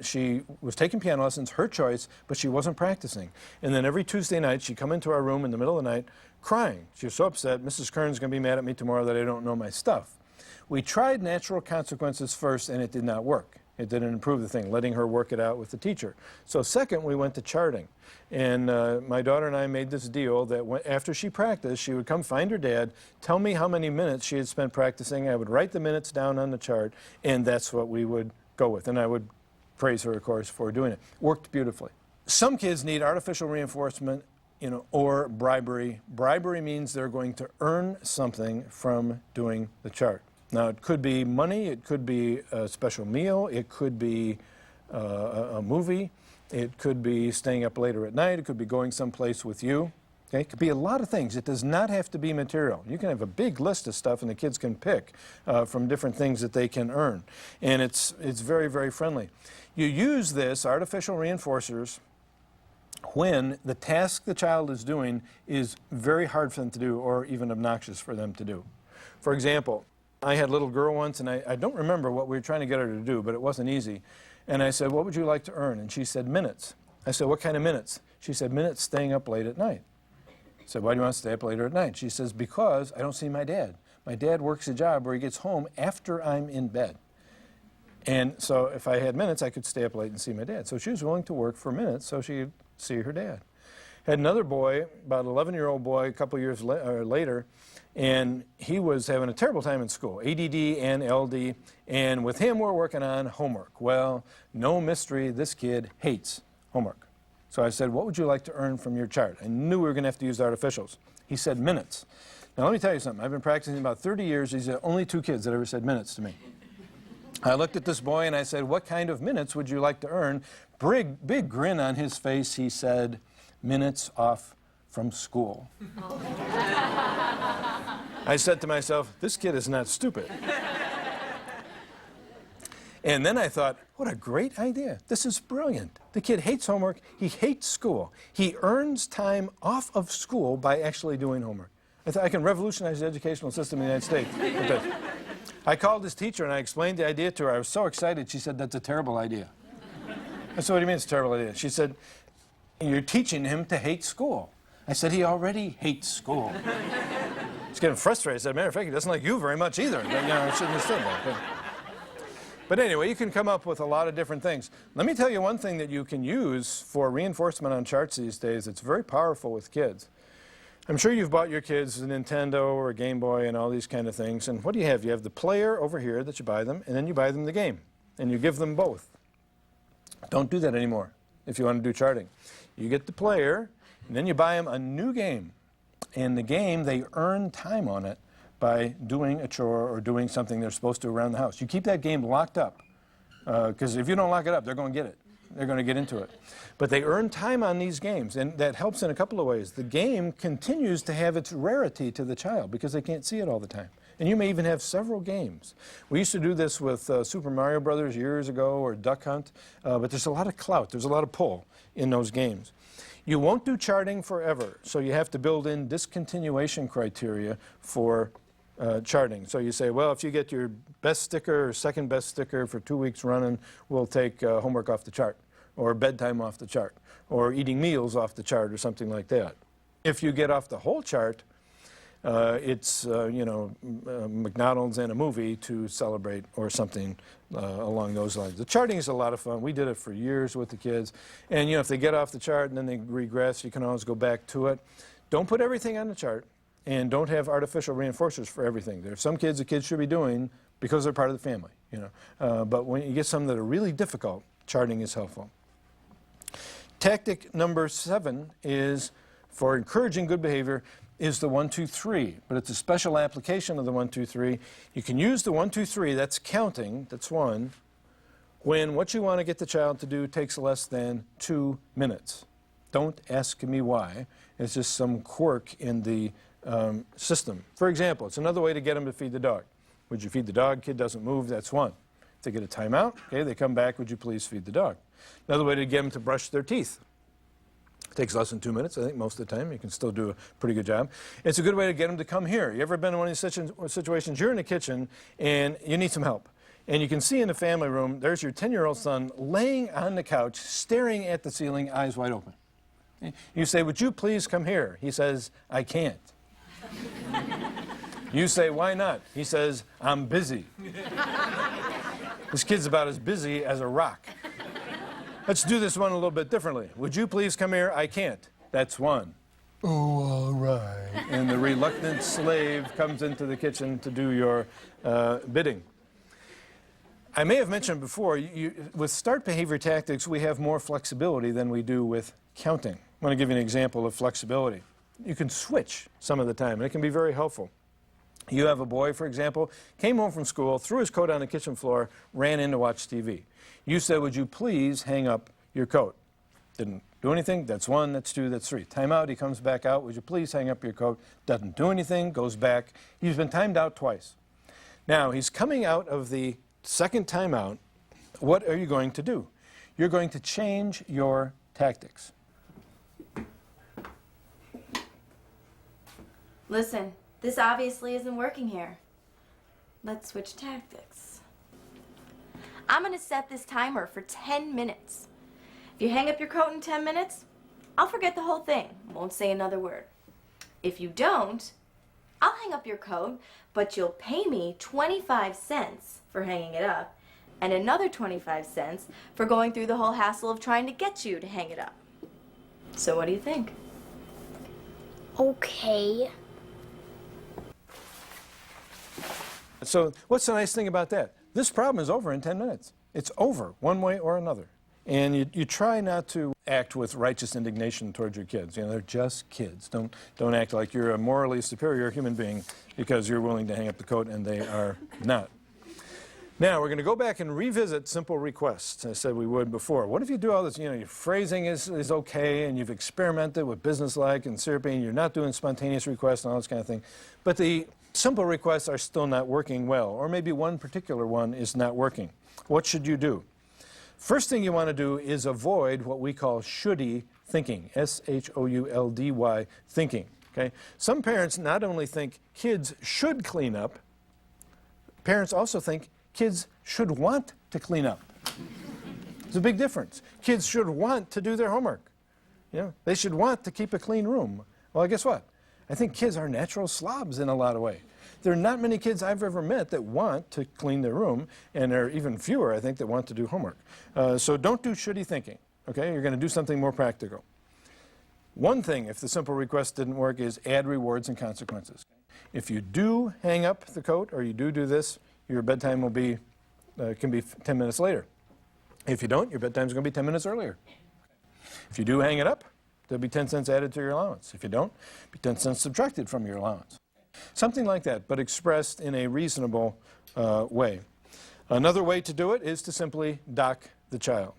she was taking piano lessons, her choice, but she wasn't practicing. And then every Tuesday night, she'd come into our room in the middle of the night crying. She was so upset, Mrs. Kern's going to be mad at me tomorrow that I don't know my stuff. We tried natural consequences first, and it did not work. It didn't improve the thing, letting her work it out with the teacher. So second, we went to charting. And my daughter and I made this deal that after she practiced, she would come find her dad, tell me how many minutes she had spent practicing. I would write the minutes down on the chart, and that's what we would go with. And I would praise her, of course, for doing it. Worked beautifully. Some kids need artificial reinforcement, or bribery. Bribery means they're going to earn something from doing the chart. Now, it could be money, it could be a special meal, it could be a movie, it could be staying up later at night, it could be going someplace with you. Okay? It could be a lot of things. It does not have to be material. You can have a big list of stuff, and the kids can pick from different things that they can earn. And it's very, very friendly. You use this, artificial reinforcers, when the task the child is doing is very hard for them to do or even obnoxious for them to do. For example, I had a little girl once, and I don't remember what we were trying to get her to do, but it wasn't easy. And I said, what would you like to earn? And she said, minutes. I said, what kind of minutes? She said, minutes staying up late at night. I said, why do you want to stay up later at night? She says, because I don't see my dad. My dad works a job where he gets home after I'm in bed. And so if I had minutes, I could stay up late and see my dad. So she was willing to work for minutes so she could see her dad. Had another boy, about an 11-year-old boy, a couple years later, and he was having a terrible time in school, ADD and LD, and with him we're working on homework. Well, no mystery, this kid hates homework. So I said, what would you like to earn from your chart? I knew we were going to have to use artificials. He said minutes. Now let me tell you something. I've been practicing about 30 years. These are the only 2 kids that ever said minutes to me. I looked at this boy and I said, what kind of minutes would you like to earn? Big grin on his face. He said, minutes off from school. I said to myself, this kid is not stupid. And then I thought, what a great idea. This is brilliant. The kid hates homework. He hates school. He earns time off of school by actually doing homework. I thought I can revolutionize the educational system in the United States with this. I called his teacher and I explained the idea to her. I was so excited. She said, that's a terrible idea. I said, what do you mean it's a terrible idea? She said, you're teaching him to hate school. I said, he already hates school. He's getting frustrated. I said, matter of fact, he doesn't like you very much either. But, I shouldn't have said that. But anyway, you can come up with a lot of different things. Let me tell you one thing that you can use for reinforcement on charts these days. It's very powerful with kids. I'm sure you've bought your kids a Nintendo or a Game Boy and all these kind of things. And what do you have? You have the player over here that you buy them, and then you buy them the game. And you give them both. Don't do that anymore if you want to do charting. You get the player, and then you buy them a new game. And the game, they earn time on it by doing a chore or doing something they're supposed to around the house. You keep that game locked up, because if you don't lock it up, they're going to get it. They're going to get into it. But they earn time on these games, and that helps in a couple of ways. The game continues to have its rarity to the child because they can't see it all the time. And you may even have several games. We used to do this with Super Mario Brothers years ago, or Duck Hunt, but there's a lot of clout, there's a lot of pull in those games. You won't do charting forever, so you have to build in discontinuation criteria for charting. So you say, well, if you get your best sticker or second best sticker for 2 weeks running, we'll take homework off the chart, or bedtime off the chart, or eating meals off the chart, or something like that. If you get off the whole chart, it's, McDonald's and a movie to celebrate, or something along those lines. The charting is a lot of fun. We did it for years with the kids. And, if they get off the chart and then they regress, you can always go back to it. Don't put everything on the chart, and don't have artificial reinforcers for everything. There are some kids the kids should be doing because they're part of the family, but when you get some that are really difficult, charting is helpful. Tactic number 7 is, for encouraging good behavior, is the 1, 2, 3, but it's a special application of the 1, 2, 3. You can use the 1, 2, 3, that's counting, that's 1, when what you want to get the child to do takes less than 2 minutes. Don't ask me why. It's just some quirk in the system. For example, it's another way to get them to feed the dog. Would you feed the dog? Kid doesn't move, that's 1. If they get a timeout, okay, they come back, would you please feed the dog? Another way to get them to brush their teeth. It takes less than 2 minutes, I think, most of the time. You can still do a pretty good job. It's a good way to get them to come here. You ever been in one of these situations? You're in the kitchen and you need some help. And you can see in the family room, there's your 10-year-old son laying on the couch, staring at the ceiling, eyes wide open. You say, would you please come here? He says, I can't. You say, why not? He says, I'm busy. This kid's about as busy as a rock. Let's do this one a little bit differently. Would you please come here? I can't. That's 1. Oh, all right. And the reluctant slave comes into the kitchen to do your bidding. I may have mentioned before, with start behavior tactics, we have more flexibility than we do with counting. I want to give you an example of flexibility. You can switch some of the time, and it can be very helpful. You have a boy, for example, came home from school, threw his coat on the kitchen floor, ran in to watch TV. You said, would you please hang up your coat? Didn't do anything. That's 1, that's 2, that's 3. Time out, he comes back out. Would you please hang up your coat? Doesn't do anything, goes back. He's been timed out twice. Now, he's coming out of the second timeout. What are you going to do? You're going to change your tactics. Listen, this obviously isn't working here. Let's switch tactics. I'm gonna set this timer for 10 minutes. If you hang up your coat in 10 minutes, I'll forget the whole thing, won't say another word. If you don't, I'll hang up your coat, but you'll pay me 25 cents for hanging it up, and another 25 cents for going through the whole hassle of trying to get you to hang it up. So what do you think? Okay. So what's the nice thing about that? This problem is over in 10 minutes. It's over, one way or another. And you try not to act with righteous indignation towards your kids. They're just kids. Don't act like you're a morally superior human being because you're willing to hang up the coat and they are not. Now, we're going to go back and revisit simple requests. I said we would before. What if you do all this, your phrasing is okay, and you've experimented with businesslike and syrupy, and you're not doing spontaneous requests and all this kind of thing, but the simple requests are still not working well, or maybe one particular one is not working. What should you do? First thing you want to do is avoid what we call shouldy thinking, S-H-O-U-L-D-Y thinking. Okay? Some parents not only think kids should clean up, parents also think kids should want to clean up. It's a big difference. Kids should want to do their homework. You know, they should want to keep a clean room. Well, guess what? I think kids are natural slobs in a lot of ways. There are not many kids I've ever met that want to clean their room, and there are even fewer, I think, that want to do homework. So don't do shitty thinking, okay? You're going to do something more practical. One thing, if the simple request didn't work, is add rewards and consequences. If you do hang up the coat or you do this, your bedtime will be, can be 10 minutes later. If you don't, your bedtime's going to be 10 minutes earlier. If you do hang it up, there'll be 10 cents added to your allowance. If you don't, it'll be 10 cents subtracted from your allowance. Something like that, but expressed in a reasonable way. Another way to do it is to simply dock the child.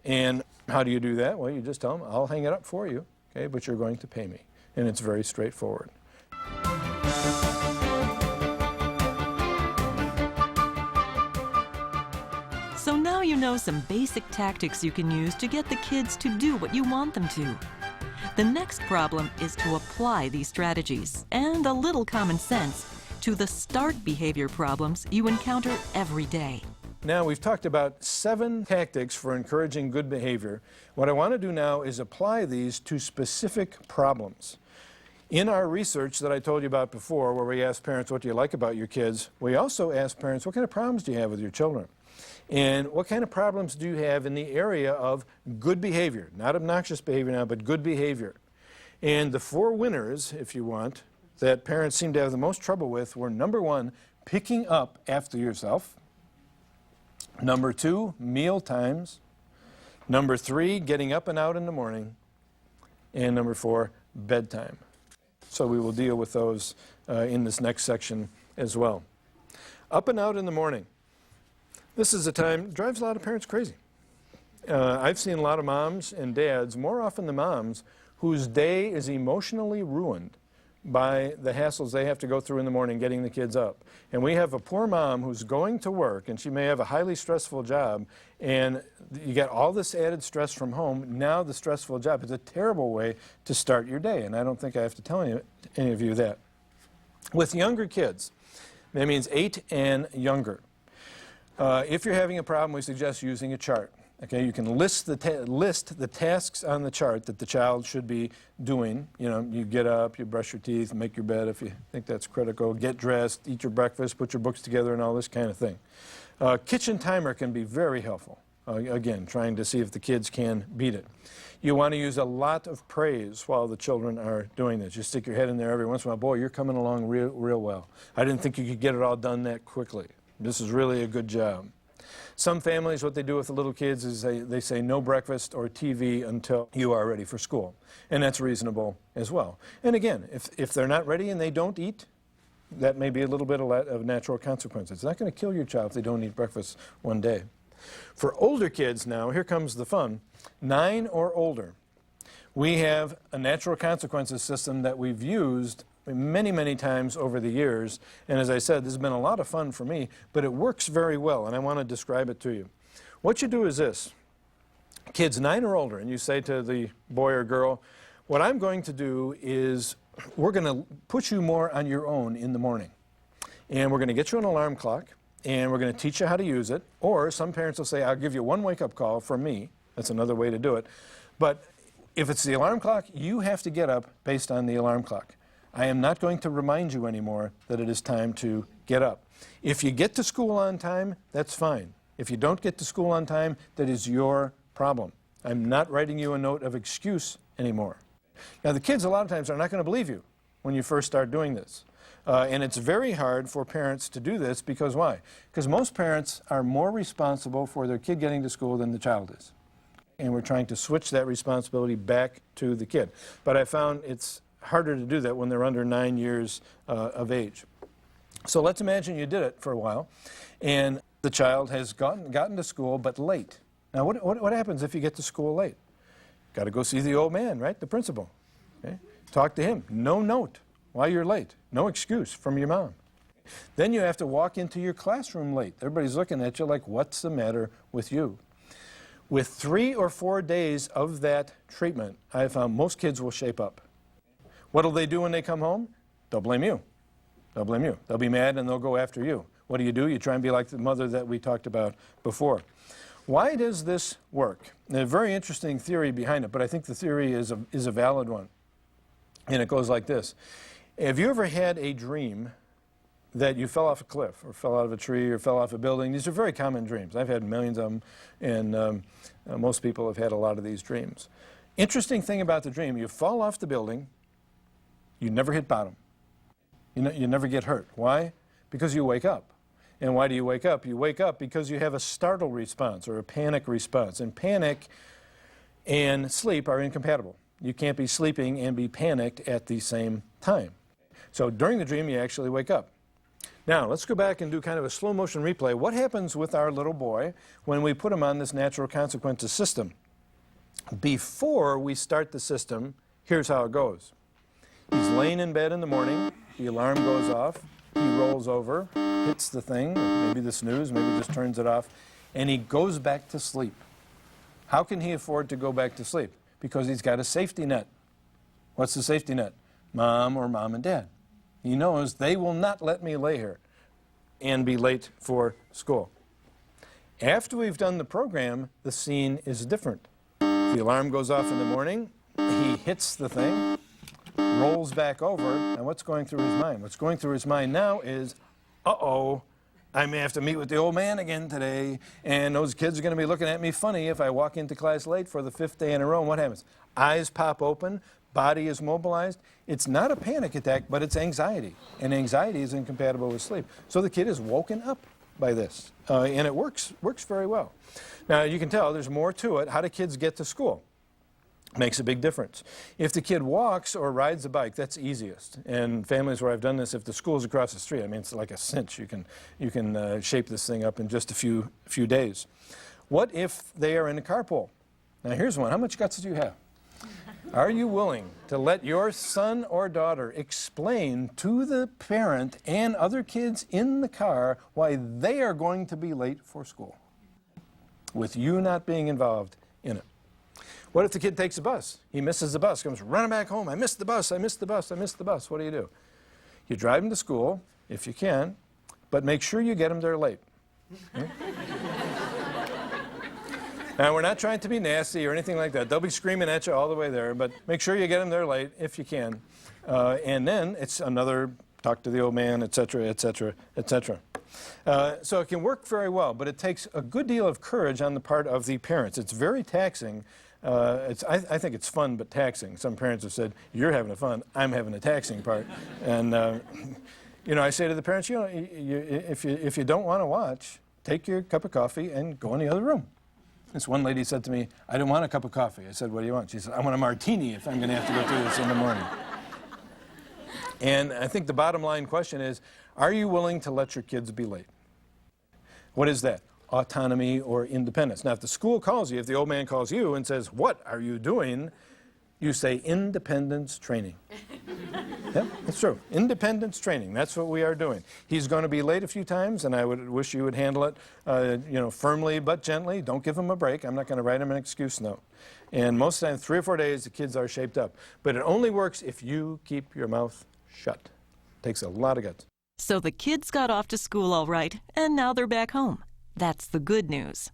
And how do you do that? Well, you just tell them, I'll hang it up for you, okay, but you're going to pay me. And it's very straightforward. So now you know some basic tactics you can use to get the kids to do what you want them to. The next problem is to apply these strategies and a little common sense to the start behavior problems you encounter every day. Now, we've talked about 7 tactics for encouraging good behavior. What I want to do now is apply these to specific problems. In our research that I told you about before, where we asked parents, what do you like about your kids? We also asked parents, what kind of problems do you have with your children? And what kind of problems do you have in the area of good behavior? Not obnoxious behavior now, but good behavior. And the 4 winners, if you want, that parents seem to have the most trouble with were, number 1, picking up after yourself. Number 2, meal times. Number 3, getting up and out in the morning. And number 4, bedtime. So we will deal with those in this next section as well. Up and out in the morning. This is a time, drives a lot of parents crazy. I've seen a lot of moms and dads, more often the moms, whose day is emotionally ruined by the hassles they have to go through in the morning getting the kids up. And we have a poor mom who's going to work, and she may have a highly stressful job, and you get all this added stress from home, now the stressful job. It's a terrible way to start your day, and I don't think I have to tell any of you that. With younger kids, that means 8 and younger. If you're having a problem, we suggest using a chart. Okay, you can list the tasks on the chart that the child should be doing. You know, you get up, you brush your teeth, make your bed if you think that's critical, get dressed, eat your breakfast, put your books together, and all this kind of thing. Kitchen timer can be very helpful. Again, trying to see if the kids can beat it. You want to use a lot of praise while the children are doing this. You stick your head in there every once in a while. Boy, you're coming along real well. I didn't think you could get it all done that quickly. This is really a good job. Some families, what they do with the little kids is they say no breakfast or TV until you are ready for school. And that's reasonable as well. And again, if they're not ready and they don't eat, that may be a little bit of natural consequences. It's not going to kill your child if they don't eat breakfast one day. For older kids now, here comes the fun, 9 or older. We have a natural consequences system that we've used many times over the years, and as I said, this has been a lot of fun for me, but it works very well, and I want to describe it to you. What you do is this. Kids 9 or older, and you say to the boy or girl, what I'm going to do is we're going to put you more on your own in the morning, and we're going to get you an alarm clock, and we're going to teach you how to use it, or some parents will say, I'll give you one wake-up call from me. That's another way to do it. But if it's the alarm clock, you have to get up based on the alarm clock. I am not going to remind you anymore that it is time to get up. If you get to school on time, that's fine. If you don't get to school on time, that is your problem. I'm not writing you a note of excuse anymore. Now, the kids a lot of times are not going to believe you when you first start doing this. And it's very hard for parents to do this because why? Because most parents are more responsible for their kid getting to school than the child is. And we're trying to switch that responsibility back to the kid. But I found it's harder to do that when they're under 9 years of age. So let's imagine you did it for a while, and the child has gotten to school, but late. Now, what happens if you get to school late? Got to go see the old man, right? The principal. Okay? Talk to him. No note while you're late. No excuse from your mom. Then you have to walk into your classroom late. Everybody's looking at you like, what's the matter with you? With 3 or 4 days of that treatment, I have found most kids will shape up. What will they do when they come home? They'll blame you. They'll blame you. They'll be mad and they'll go after you. What do? You try and be like the mother that we talked about before. Why does this work? A very interesting theory behind it, but I think the theory is a valid one. And it goes like this. Have you ever had a dream that you fell off a cliff or fell out of a tree or fell off a building? These are very common dreams. I've had millions of them, and most people have had a lot of these dreams. Interesting thing about the dream, you fall off the building, you never hit bottom. You never get hurt. Why? Because you wake up. And why do you wake up? You wake up because you have a startle response or a panic response. And panic and sleep are incompatible. You can't be sleeping and be panicked at the same time. So during the dream, you actually wake up. Now, let's go back and do kind of a slow motion replay. What happens with our little boy when we put him on this natural consequences system? Before we start the system, here's how it goes. He's laying in bed in the morning. The alarm goes off. He rolls over, hits the thing, maybe the snooze, maybe just turns it off, and he goes back to sleep. How can he afford to go back to sleep? Because he's got a safety net. What's the safety net? Mom or mom and dad. He knows they will not let me lay here and be late for school. After we've done the program, the scene is different. The alarm goes off in the morning, he hits the thing, rolls back over, and what's going through his mind? What's going through his mind now is, uh-oh, I may have to meet with the old man again today, and those kids are going to be looking at me funny if I walk into class late for the 5th day in a row. And what happens? Eyes pop open, body is mobilized. It's not a panic attack, but it's anxiety, and anxiety is incompatible with sleep. So the kid is woken up by this, and it works very well. Now, you can tell there's more to it. How do kids get to school? Makes a big difference. If the kid walks or rides a bike, that's easiest. And families where I've done this, if the school's across the street, I mean, it's like a cinch. You can shape this thing up in just a few days. What if they are in a carpool? Now, here's one. How much guts do you have? Are you willing to let your son or daughter explain to the parent and other kids in the car why they are going to be late for school, with you not being involved in it? What if the kid takes a bus? He misses the bus, comes running back home. I missed the bus, I missed the bus, I missed the bus. What do? You drive him to school, if you can, but make sure you get him there late. Now, we're not trying to be nasty or anything like that. They'll be screaming at you all the way there, but make sure you get them there late if you can. And then it's another talk to the old man, et cetera, et cetera, et cetera. So it can work very well, but it takes a good deal of courage on the part of the parents. It's very taxing. I think it's fun but taxing. Some parents have said, you're having fun, I'm having a taxing part. And, I say to the parents, if you don't want to watch, take your cup of coffee and go in the other room. This one lady said to me, I don't want a cup of coffee. I said, what do you want? She said, I want a martini if I'm going to have to go through this in the morning. And I think the bottom line question is, are you willing to let your kids be late? What is that? Autonomy or independence. Now, if the school calls you, if the old man calls you and says, what are you doing? You say, independence training. Yep, that's true. Independence training. That's what we are doing. He's going to be late a few times, and I would wish you would handle it, firmly but gently. Don't give him a break. I'm not going to write him an excuse note. And most of the time, 3 or 4 days, the kids are shaped up. But it only works if you keep your mouth shut. Takes a lot of guts. So the kids got off to school all right, and now they're back home. That's the good news.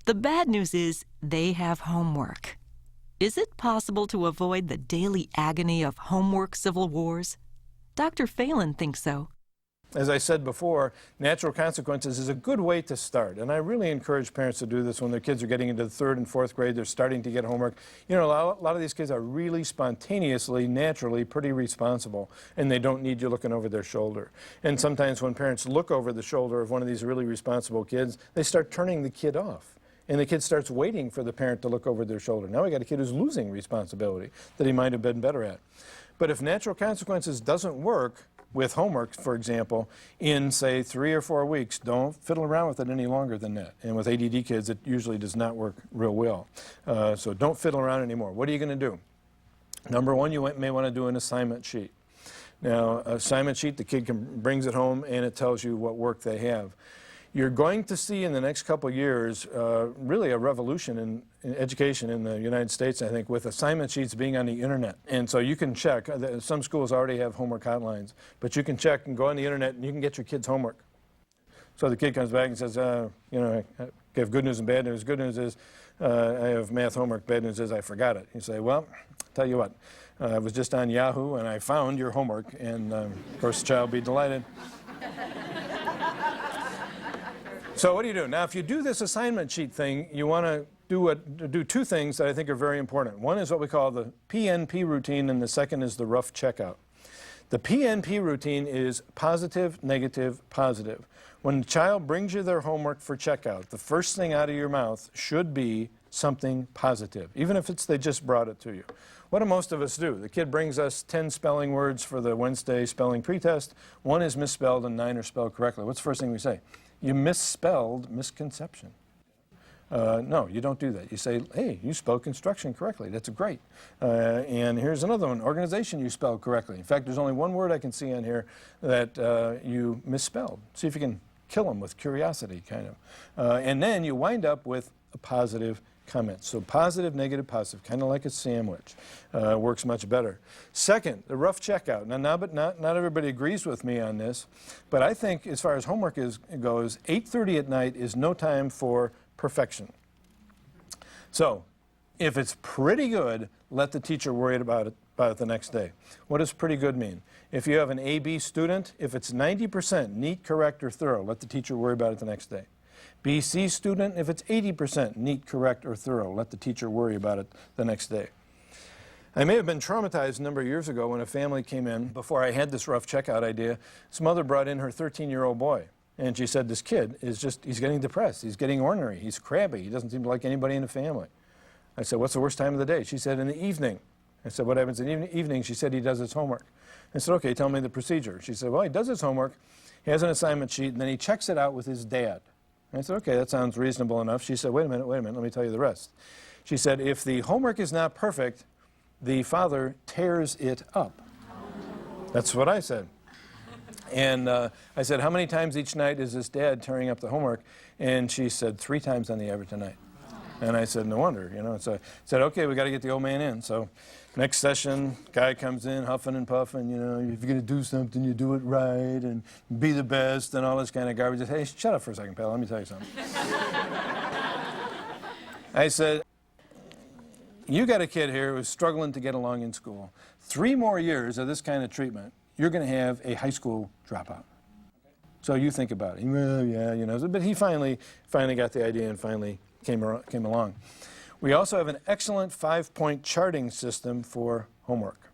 The bad news is they have homework. Is it possible to avoid the daily agony of homework civil wars? Dr. Phelan thinks so. As I said before, natural consequences is a good way to start. And I really encourage parents to do this when their kids are getting into the 3rd and 4th grade. They're starting to get homework. A lot of these kids are really spontaneously, naturally pretty responsible, and they don't need you looking over their shoulder. And sometimes when parents look over the shoulder of one of these really responsible kids, they start turning the kid off. And the kid starts waiting for the parent to look over their shoulder. Now we got a kid who's losing responsibility that he might have been better at. But if natural consequences doesn't work with homework, for example, in, say, 3 or 4 weeks, don't fiddle around with it any longer than that. And with ADD kids, it usually does not work real well. So don't fiddle around anymore. What are you going to do? Number one, you may want to do an assignment sheet. Now, assignment sheet, the kid brings it home, and it tells you what work they have. You're going to see in the next couple of years really a revolution in education in the United States, I think, with assignment sheets being on the internet. And so you can check. Some schools already have homework hotlines, but you can check and go on the internet and you can get your kids' homework. So the kid comes back and says, I I have good news and bad news. Good news is I have math homework. Bad news is I forgot it. You say, well, tell you what, I was just on Yahoo and I found your homework, and of course the child will be delighted. So what do you do? Now, if you do this assignment sheet thing, you want to do two things that I think are very important. One is what we call the PNP routine, and the second is the rough checkout. The PNP routine is positive, negative, positive. When the child brings you their homework for checkout, the first thing out of your mouth should be something positive, even if it's they just brought it to you. What do most of us do? The kid brings us 10 spelling words for the Wednesday spelling pretest. 1 is misspelled and 9 are spelled correctly. What's the first thing we say? You misspelled misconception. No, you don't do that. You say, hey, you spelled construction correctly. That's great. And here's another one, organization you spelled correctly. In fact, there's only one word I can see on here that you misspelled. See if you can kill them with curiosity, kind of. And then you wind up with a positive comment. So positive, negative, positive, kind of like a sandwich. Works much better. Second, the rough checkout. Now, but not everybody agrees with me on this, but I think as far as homework goes, 8:30 at night is no time for perfection. So if it's pretty good, let the teacher worry about it the next day. What does pretty good mean? If you have an AB student, if it's 90% neat, correct, or thorough, let the teacher worry about it the next day. BC student, if it's 80% neat, correct, or thorough, let the teacher worry about it the next day. I may have been traumatized a number of years ago when a family came in, before I had this rough checkout idea. This mother brought in her 13-year-old boy, and she said, this kid is he's getting depressed, he's getting ornery, he's crabby, he doesn't seem to like anybody in the family. I said, what's the worst time of the day? She said, in the evening. I said, what happens in the evening? She said, he does his homework. I said, okay, tell me the procedure. She said, well, he does his homework, he has an assignment sheet, and then he checks it out with his dad. I said, okay, that sounds reasonable enough. She said, wait a minute, let me tell you the rest. She said, if the homework is not perfect, the father tears it up. That's what I said. And I said, how many times each night is this dad tearing up the homework? And she said, 3 times on the average a night. And I said, no wonder, you know. So I said, okay, we got to get the old man in. So next session, guy comes in huffing and puffing, you know, if you're going to do something, you do it right and be the best and all this kind of garbage. I said, hey, shut up for a second, pal, let me tell you something. I said, you got a kid here who's struggling to get along in school. 3 more years of this kind of treatment, you're going to have a high school dropout. So you think about it. Well, yeah, you know, but he finally got the idea and finally came along. We also have an excellent 5-point charting system for homework.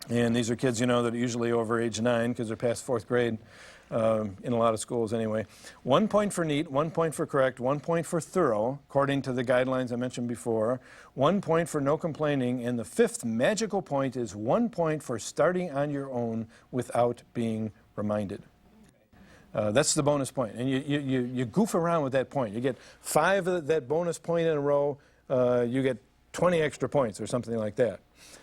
And these are kids, you know, that are usually over age 9 because they're past 4th grade in a lot of schools anyway. 1 point for neat, 1 point for correct, 1 point for thorough, according to the guidelines I mentioned before, 1 point for no complaining, and the 5th magical point is 1 point for starting on your own without being reminded. That's the bonus point. And you goof around with that point. You get 5 of that bonus point in a row, you get 20 extra points or something like that.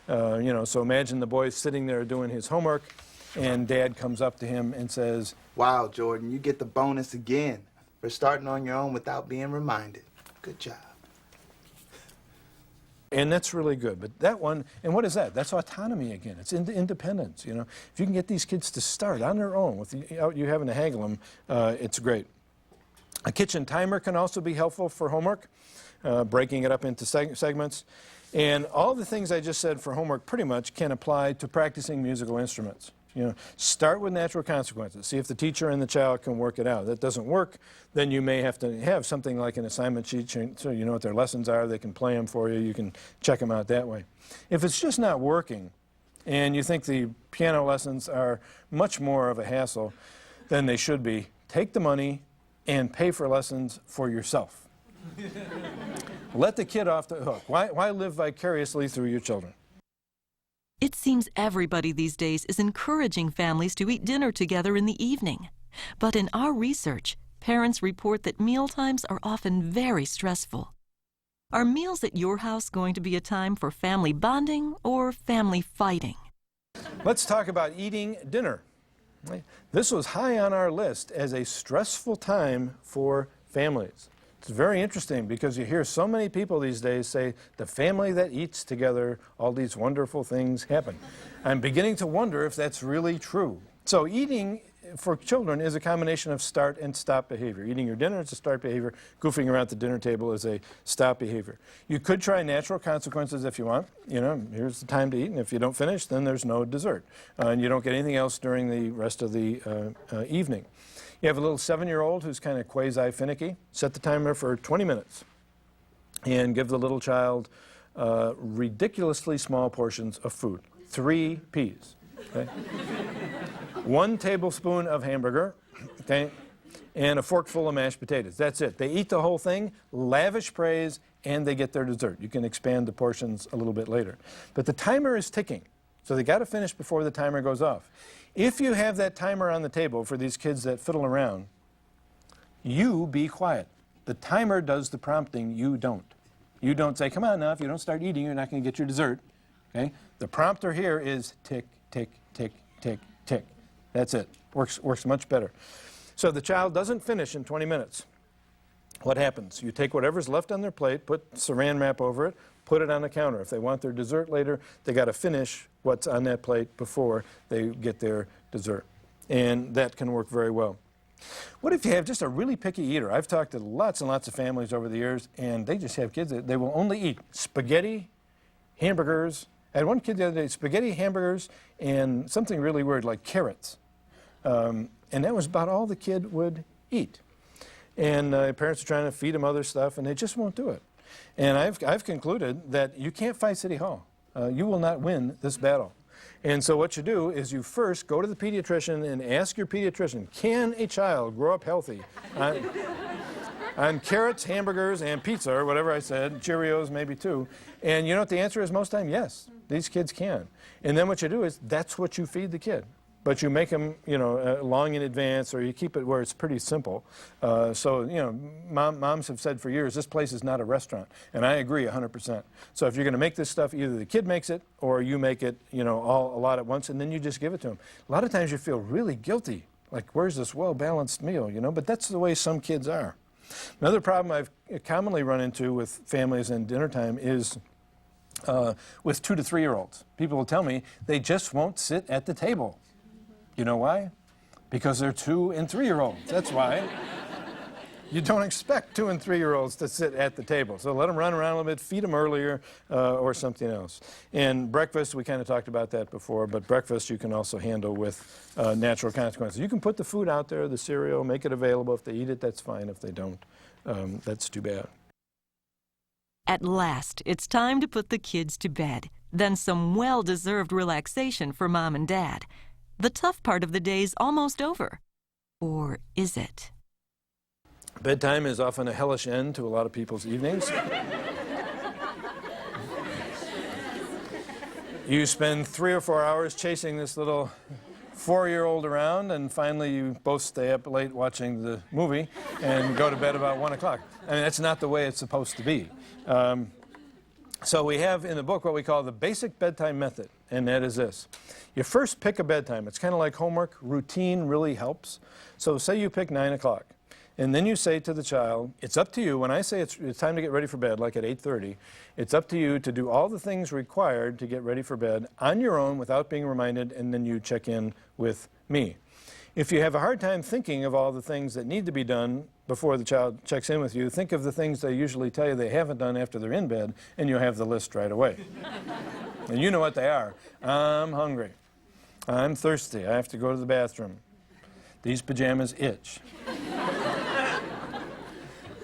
You know, so imagine the boy sitting there doing his homework, and Dad comes up to him and says, wow, Jordan, you get the bonus again for starting on your own without being reminded. Good job. And that's really good. But that one, and what is that? That's autonomy again. It's independence, you know. If you can get these kids to start on their own without you having to haggle them, it's great. A kitchen timer can also be helpful for homework, breaking it up into segments. And all the things I just said for homework pretty much can apply to practicing musical instruments. You know, start with natural consequences. See if the teacher and the child can work it out. If that doesn't work, then you may have to have something like an assignment sheet so you know what their lessons are. They can play them for you. You can check them out that way. If it's just not working and you think the piano lessons are much more of a hassle than they should be, take the money and pay for lessons for yourself. Let the kid off the hook. Why live vicariously through your children? It seems everybody these days is encouraging families to eat dinner together in the evening. But in our research, parents report that mealtimes are often very stressful. Are meals at your house going to be a time for family bonding or family fighting? Let's talk about eating dinner. This was high on our list as a stressful time for families. It's very interesting because you hear so many people these days say, the family that eats together, all these wonderful things happen. I'm beginning to wonder if that's really true. So eating for children is a combination of start and stop behavior. Eating your dinner is a start behavior. Goofing around at the dinner table is a stop behavior. You could try natural consequences if you want. You know, here's the time to eat, and if you don't finish, then there's no dessert. And you don't get anything else during the rest of the evening. You have a little 7-year-old who's kind of quasi-finicky. Set the timer for 20 minutes and give the little child ridiculously small portions of food. 3 peas. Okay? 1 tablespoon of hamburger, okay, and a forkful of mashed potatoes. That's it. They eat the whole thing, lavish praise, and they get their dessert. You can expand the portions a little bit later. But the timer is ticking, so they got to finish before the timer goes off. If you have that timer on the table for these kids that fiddle around, you be quiet. The timer does the prompting, you don't. You don't say, come on now, if you don't start eating, you're not going to get your dessert. Okay? The prompter here is tick, tick, tick, tick, tick. That's it. Works much better. So the child doesn't finish in 20 minutes. What happens? You take whatever's left on their plate, put saran wrap over it, put it on the counter. If they want their dessert later, they got to finish what's on that plate before they get their dessert. And that can work very well. What if you have just a really picky eater? I've talked to lots and lots of families over the years, and they just have kids that they will only eat spaghetti, hamburgers. I had one kid the other day, spaghetti, hamburgers, and something really weird like carrots. And that was about all the kid would eat. And parents are trying to feed him other stuff, and they just won't do it. And I've concluded that you can't fight City Hall. You will not win this battle. And so what you do is you first go to the pediatrician and ask your pediatrician, can a child grow up healthy on carrots, hamburgers, and pizza, or whatever I said, Cheerios maybe too? And you know what the answer is most time? Yes, these kids can. And then what you do is that's what you feed the kid. But you make them, you know, long in advance, or you keep it where it's pretty simple. So, you know, moms have said for years, this place is not a restaurant. And I agree 100%. So if you're going to make this stuff, either the kid makes it, or you make it, you know, a lot at once, and then you just give it to them. A lot of times you feel really guilty. Like, where's this well-balanced meal, you know? But that's the way some kids are. Another problem I've commonly run into with families in dinner time is with 2 to 3-year-olds. People will tell me they just won't sit at the table. You know why? Because they're 2 and 3-year-olds. That's why. You don't expect 2 and 3-year-olds to sit at the table. So let them run around a little bit, feed them earlier, or something else. And breakfast, we kind of talked about that before, but breakfast you can also handle with natural consequences. You can put the food out there, the cereal, make it available. If they eat it, that's fine. If they don't, that's too bad. At last, it's time to put the kids to bed. Then some well-deserved relaxation for Mom and Dad. The tough part of the day's almost over. Or is it? Bedtime is often a hellish end to a lot of people's evenings. You spend 3 or 4 hours chasing this little 4-year-old around, and finally you both stay up late watching the movie and go to bed about 1 o'clock. I mean, that's not the way it's supposed to be. So we have in the book what we call the basic bedtime method, and that is this. You first pick a bedtime. It's kind of like homework. Routine really helps. So say you pick 9 o'clock, and then you say to the child, it's up to you. When I say it's time to get ready for bed, like at 8:30, it's up to you to do all the things required to get ready for bed on your own without being reminded, and then you check in with me. If you have a hard time thinking of all the things that need to be done before the child checks in with you, think of the things they usually tell you they haven't done after they're in bed, and you'll have the list right away. And you know what they are. I'm hungry. I'm thirsty. I have to go to the bathroom. These pajamas itch.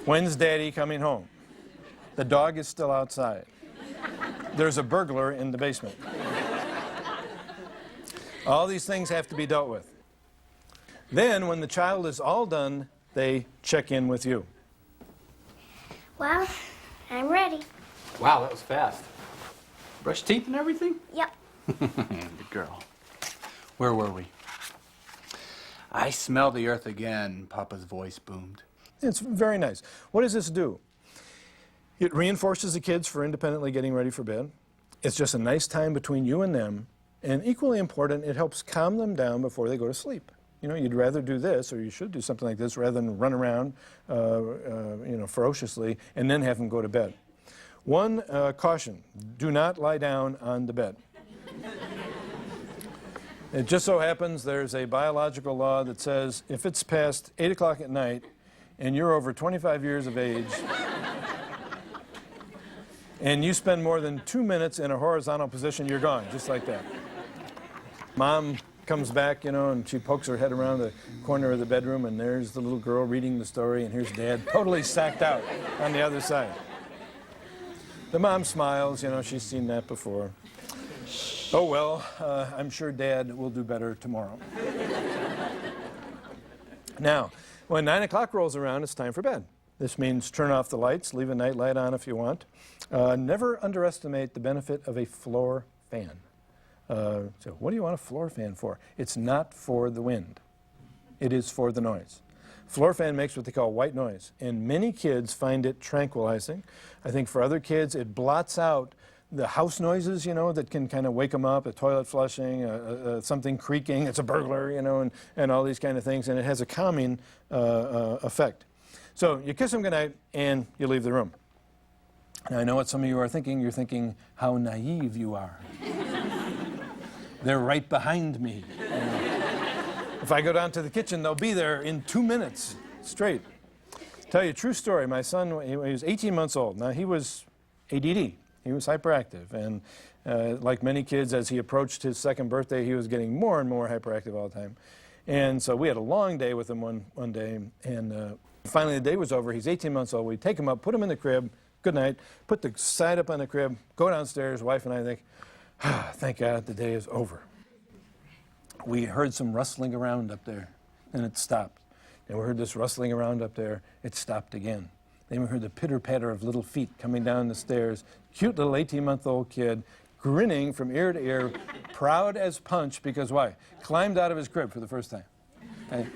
When's Daddy coming home? The dog is still outside. There's a burglar in the basement. All these things have to be dealt with. Then, when the child is all done, they check in with you. Well, I'm ready. Wow, that was fast. Brush teeth and everything? Yep. Good girl. Where were we? I smell the earth again, Papa's voice boomed. It's very nice. What does this do? It reinforces the kids for independently getting ready for bed. It's just a nice time between you and them. And equally important, it helps calm them down before they go to sleep. You know, you'd rather do this, or you should do something like this, rather than run around, you know, ferociously, and then have them go to bed. One caution: do not lie down on the bed. It just so happens there's a biological law that says if it's past 8 o'clock at night and you're over 25 years of age and you spend more than 2 minutes in a horizontal position, you're gone, just like that. Mom comes back, you know, and she pokes her head around the corner of the bedroom, and there's the little girl reading the story, and here's Dad totally sacked out on the other side. The mom smiles, you know, she's seen that before. Oh, well, I'm sure Dad will do better tomorrow. Now, when 9 o'clock rolls around, it's time for bed. This means turn off the lights, leave a night light on if you want. Never underestimate the benefit of a floor fan. So what do you want a floor fan for? It's not for the wind. It is for the noise. Floor fan makes what they call white noise, and many kids find it tranquilizing. I think for other kids, it blots out the house noises, you know, that can kind of wake them up, a toilet flushing, something creaking, it's a burglar, you know, and all these kind of things, and it has a calming effect. So you kiss them goodnight, and you leave the room. Now, I know what some of you are thinking. You're thinking how naive you are. They're right behind me. If I go down to the kitchen, they'll be there in 2 minutes straight. Tell you a true story. My son, he was 18 months old. Now, he was ADD. He was hyperactive. And like many kids, as he approached his second birthday, he was getting more and more hyperactive all the time. And so we had a long day with him one day. And finally, the day was over. He's 18 months old. We take him up, put him in the crib. Good night. Put the side up on the crib. Go downstairs. Wife and I think, thank God the day is over. We heard some rustling around up there, and it stopped. And we heard this rustling around up there. It stopped again. Then we heard the pitter-patter of little feet coming down the stairs. Cute little 18-month-old kid, grinning from ear to ear, proud as punch, because why? Climbed out of his crib for the first time. Okay?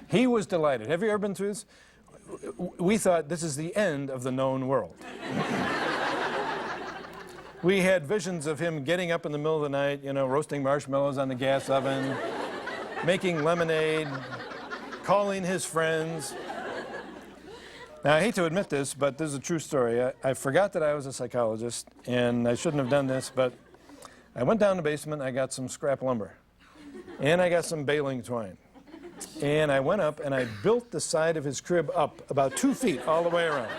He was delighted. Have you ever been through this? We thought this is the end of the known world. We had visions of him getting up in the middle of the night, you know, roasting marshmallows on the gas oven, making lemonade, calling his friends. Now, I hate to admit this, but this is a true story. I forgot that I was a psychologist, and I shouldn't have done this, but I went down the basement, I got some scrap lumber, and I got some baling twine. And I went up and I built the side of his crib up about 2 feet all the way around.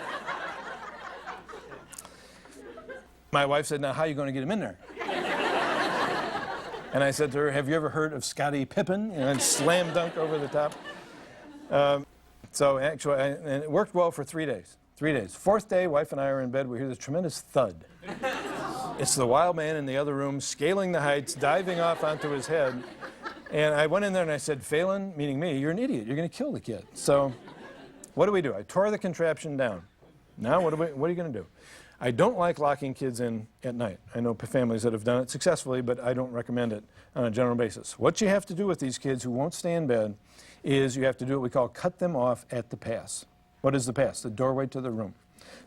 My wife said, now how are you going to get him in there? And I said to her, have you ever heard of Scottie Pippen? You know, and slam dunk over the top. So actually, and it worked well for 3 days. 3 days. Fourth day, wife and I are in bed. We hear this tremendous thud. It's the wild man in the other room, scaling the heights, diving off onto his head. And I went in there and I said, Phelan, meaning me, you're an idiot. You're going to kill the kid. So what do? I tore the contraption down. Now what are you going to do? I don't like locking kids in at night. I know families that have done it successfully, but I don't recommend it on a general basis. What you have to do with these kids who won't stay in bed is you have to do what we call cut them off at the pass. What is the pass? The doorway to the room.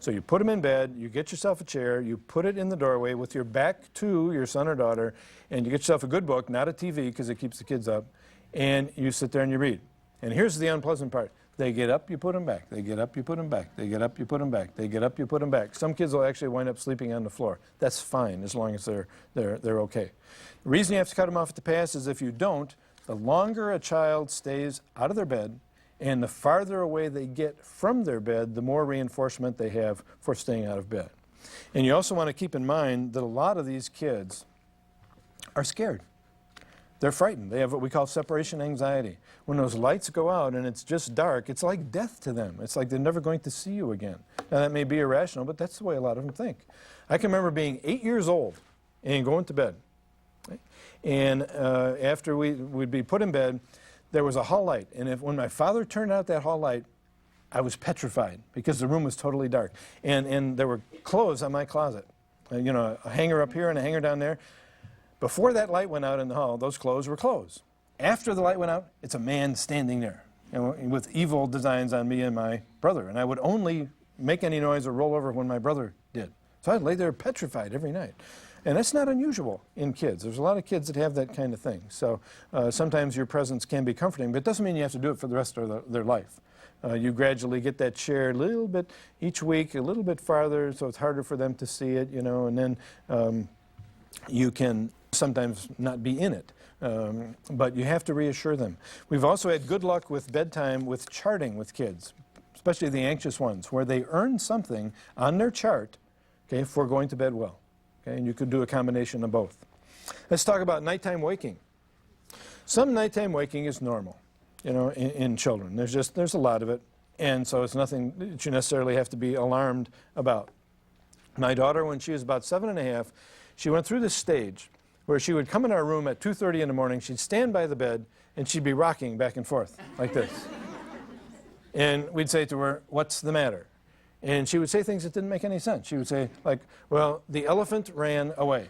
So you put them in bed, you get yourself a chair, you put it in the doorway with your back to your son or daughter, and you get yourself a good book, not a TV because it keeps the kids up, and you sit there and you read. And here's the unpleasant part. They get up, you put them back. They get up, you put them back. They get up, you put them back. They get up, you put them back. Some kids will actually wind up sleeping on the floor. That's fine as long as they're okay. The reason you have to cut them off at the pass is if you don't, the longer a child stays out of their bed and the farther away they get from their bed, the more reinforcement they have for staying out of bed. And you also want to keep in mind that a lot of these kids are scared. They're frightened. They have what we call separation anxiety. When those lights go out and it's just dark, it's like death to them. It's like they're never going to see you again. Now, that may be irrational, but that's the way a lot of them think. I can remember being 8 years old and going to bed. And after we'd be put in bed, there was a hall light. And when my father turned out that hall light, I was petrified because the room was totally dark. And there were clothes on my closet. You know, a hanger up here and a hanger down there. Before that light went out in the hall, those clothes were clothes. After the light went out, it's a man standing there, you know, with evil designs on me and my brother. And I would only make any noise or roll over when my brother did. So I'd lay there petrified every night. And that's not unusual in kids. There's a lot of kids that have that kind of thing. So sometimes your presence can be comforting, but it doesn't mean you have to do it for the rest of their life. You gradually get that chair a little bit each week, a little bit farther, so it's harder for them to see it, you know, and then You can sometimes not be in it, but you have to reassure them. We've also had good luck with bedtime with charting with kids, especially the anxious ones, where they earn something on their chart, okay, for going to bed well. Okay, and you could do a combination of both. Let's talk about nighttime waking. Some nighttime waking is normal, you know, in children. There's a lot of it, and so it's nothing that you necessarily have to be alarmed about. My daughter, when she was about 7½, she went through this stage where she would come in our room at 2:30 in the morning, she'd stand by the bed, and she'd be rocking back and forth like this. And we'd say to her, "What's the matter?" And she would say things that didn't make any sense. She would say, like, "Well, the elephant ran away."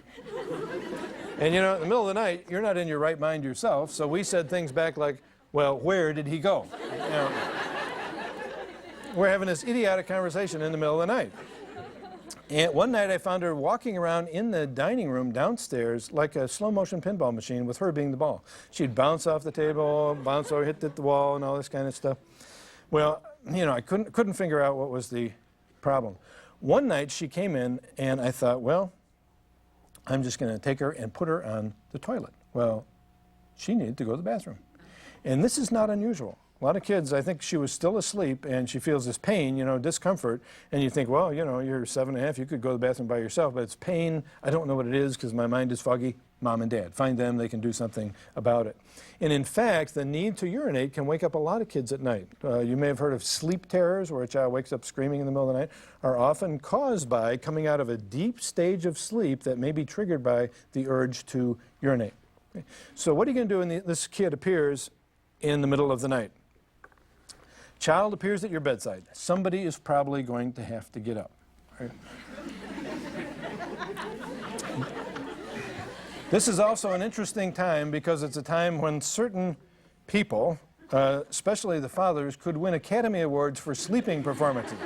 And you know, in the middle of the night, you're not in your right mind yourself, so we said things back like, "Well, where did he go?" You know, we're having this idiotic conversation in the middle of the night. And one night I found her walking around in the dining room downstairs like a slow-motion pinball machine, with her being the ball. She'd bounce off the table, bounce over, hit the wall, and all this kind of stuff. Well, you know, I couldn't figure out what was the problem. One night she came in, and I thought, well, I'm just going to take her and put her on the toilet. Well, she needed to go to the bathroom. And this is not unusual. A lot of kids, I think she was still asleep, and she feels this pain, you know, discomfort, and you think, well, you know, you're 7½, you could go to the bathroom by yourself, but it's pain. I don't know what it is because my mind is foggy. Mom and Dad. Find them, they can do something about it. And in fact, the need to urinate can wake up a lot of kids at night. You may have heard of sleep terrors, where a child wakes up screaming in the middle of the night, are often caused by coming out of a deep stage of sleep that may be triggered by the urge to urinate. Okay. So what are you going to do when this kid appears in the middle of the night? Child appears at your bedside. Somebody is probably going to have to get up. Right? This is also an interesting time because it's a time when certain people, especially the fathers, could win Academy Awards for sleeping performances.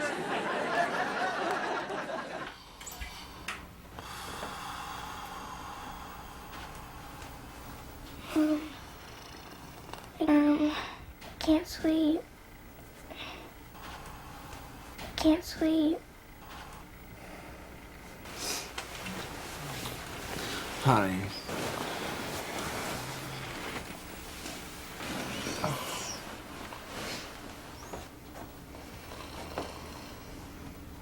Can't sleep. Can't sleep. Honey.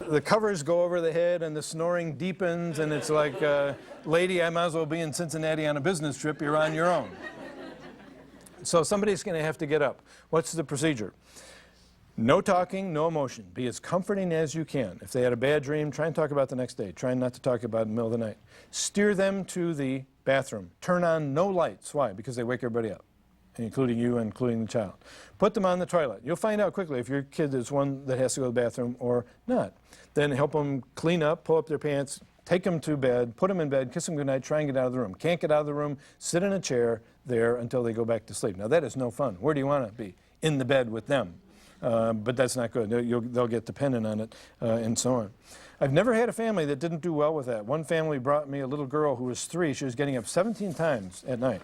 The covers go over the head and the snoring deepens, and it's like, lady, I might as well be in Cincinnati on a business trip. You're on your own. So somebody's going to have to get up. What's the procedure? No talking, no emotion. Be as comforting as you can. If they had a bad dream, try and talk about the next day. Try not to talk about it in the middle of the night. Steer them to the bathroom. Turn on no lights. Why? Because they wake everybody up, including you and including the child. Put them on the toilet. You'll find out quickly if your kid is one that has to go to the bathroom or not. Then help them clean up, pull up their pants, take them to bed, put them in bed, kiss them goodnight, try and get out of the room. Can't get out of the room, sit in a chair there until they go back to sleep. Now that is no fun. Where do you want to be? In the bed with them. But that's not good. They'll get dependent on it and so on. I've never had a family that didn't do well with that. One family brought me a little girl who was 3. She was getting up 17 times at night.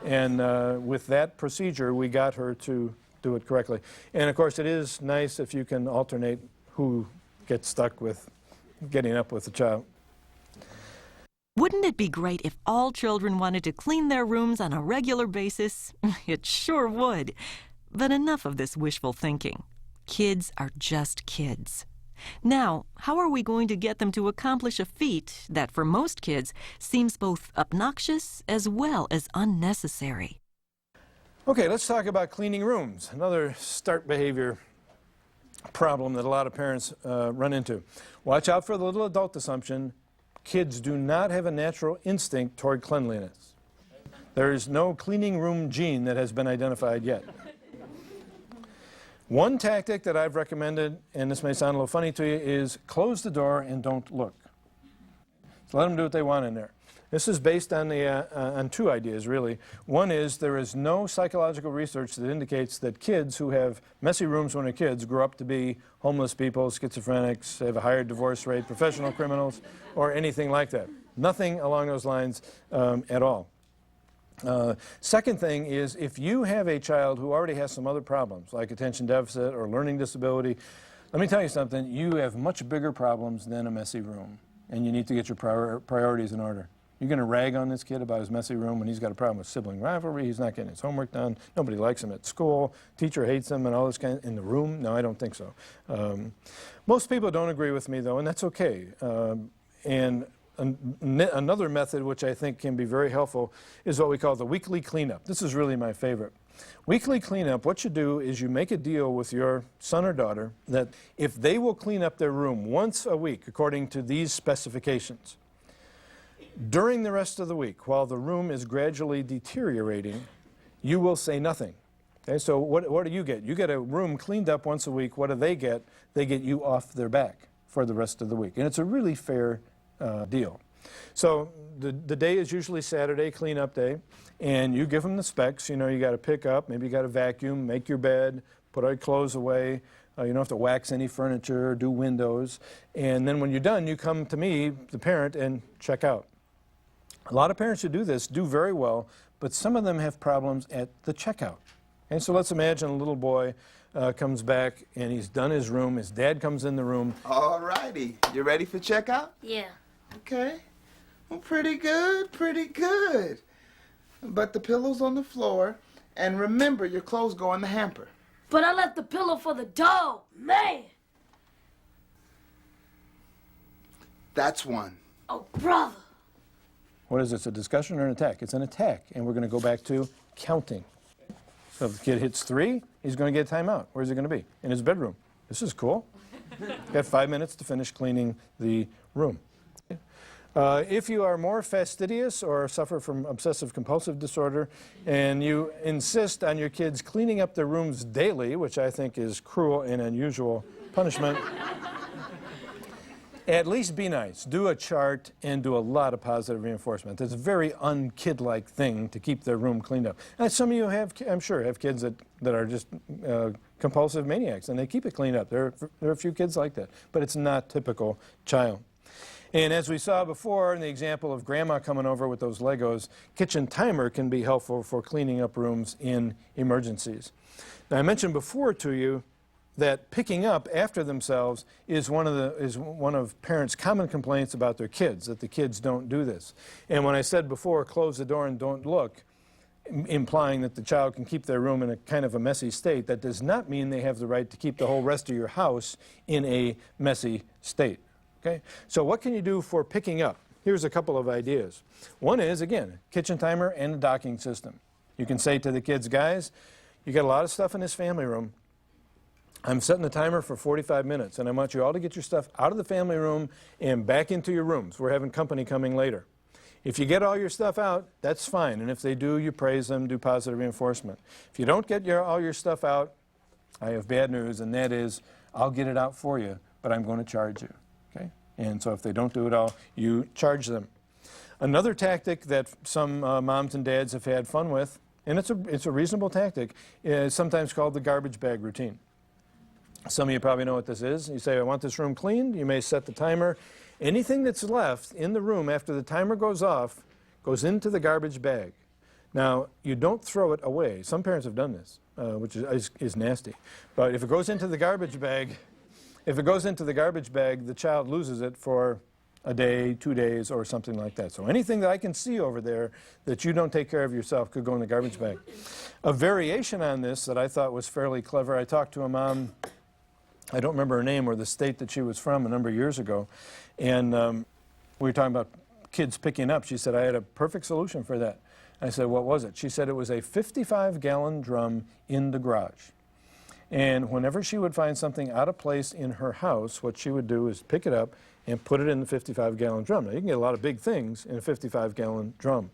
And with that procedure, we got her to do it correctly. And of course, it is nice if you can alternate who gets stuck with getting up with the child. Wouldn't it be great if all children wanted to clean their rooms on a regular basis? It sure would. But enough of this wishful thinking. Kids are just kids. Now, how are we going to get them to accomplish a feat that, for most kids, seems both obnoxious as well as unnecessary? Okay, let's talk about cleaning rooms, another start behavior problem that a lot of parents run into. Watch out for the little adult assumption. Kids do not have a natural instinct toward cleanliness. There is no cleaning room gene that has been identified yet. One tactic that I've recommended, and this may sound a little funny to you, is close the door and don't look. So let them do what they want in there. This is based on, on 2 ideas, really. One is there is no psychological research that indicates that kids who have messy rooms when they're kids grow up to be homeless people, schizophrenics, have a higher divorce rate, professional criminals, or anything like that. Nothing along those lines at all. Second thing is, if you have a child who already has some other problems, like attention deficit or learning disability, let me tell you something, you have much bigger problems than a messy room, and you need to get your priorities in order. You're going to rag on this kid about his messy room when he's got a problem with sibling rivalry, he's not getting his homework done, nobody likes him at school, teacher hates him and all this kind of, in the room? No, I don't think so. Most people don't agree with me though, and that's okay. Another method which I think can be very helpful is what we call the weekly cleanup. This is really my favorite. Weekly cleanup, what you do is you make a deal with your son or daughter that if they will clean up their room once a week according to these specifications, during the rest of the week, while the room is gradually deteriorating, you will say nothing. Okay, so what do you get? You get a room cleaned up once a week. What do they get? They get you off their back for the rest of the week. And it's a really fair deal. So the day is usually Saturday, cleanup day, and you give them the specs. You know, you got to pick up, maybe you got to vacuum, make your bed, put all your clothes away. You don't have to wax any furniture, do windows. And then when you're done, you come to me, the parent, and check out. A lot of parents who do this do very well, but some of them have problems at the checkout. And so let's imagine a little boy comes back and he's done his room, his dad comes in the room. All righty, you ready for checkout? Yeah. Okay, well, pretty good, pretty good. But the pillow's on the floor, and remember, your clothes go in the hamper. But I left the pillow for the dog, man. That's one. Oh, brother. What is this, a discussion or an attack? It's an attack, and we're going to go back to counting. So if the kid hits 3, he's going to get a timeout. Where's he going to be? In his bedroom. This is cool. Got 5 minutes to finish cleaning the room. If you are more fastidious or suffer from obsessive-compulsive disorder and you insist on your kids cleaning up their rooms daily, which I think is cruel and unusual punishment, at least be nice. Do a chart and do a lot of positive reinforcement. It's a very un-kid-like thing to keep their room cleaned up. And some of you have, I'm sure, have kids that are just compulsive maniacs, and they keep it cleaned up. There are a few kids like that, but it's not typical child. And as we saw before in the example of Grandma coming over with those Legos, kitchen timer can be helpful for cleaning up rooms in emergencies. Now, I mentioned before to you that picking up after themselves is one of parents' common complaints about their kids, that the kids don't do this. And when I said before, close the door and don't look, implying that the child can keep their room in a kind of a messy state, that does not mean they have the right to keep the whole rest of your house in a messy state. Okay? So what can you do for picking up? Here's a couple of ideas. One is, again, kitchen timer and a docking system. You can say to the kids, guys, you got a lot of stuff in this family room. I'm setting the timer for 45 minutes, and I want you all to get your stuff out of the family room and back into your rooms. We're having company coming later. If you get all your stuff out, that's fine, and if they do, you praise them, do positive reinforcement. If you don't get all your stuff out, I have bad news, and that is, I'll get it out for you, but I'm going to charge you. Okay? And so if they don't do it all, you charge them. Another tactic that some moms and dads have had fun with, and it's a reasonable tactic, is sometimes called the garbage bag routine. Some of you probably know what this is. You say, I want this room cleaned. You may set the timer. Anything that's left in the room after the timer goes off goes into the garbage bag. Now, you don't throw it away. Some parents have done this, which is nasty. But if it goes into the garbage bag, the child loses it for a day, 2 days, or something like that. So anything that I can see over there that you don't take care of yourself could go in the garbage bag. A variation on this that I thought was fairly clever, I talked to a mom, I don't remember her name or the state that she was from a number of years ago, and we were talking about kids picking up. She said, I had a perfect solution for that. I said, what was it? She said it was a 55-gallon drum in the garage. And whenever she would find something out of place in her house, what she would do is pick it up and put it in the 55-gallon drum. Now, you can get a lot of big things in a 55-gallon drum.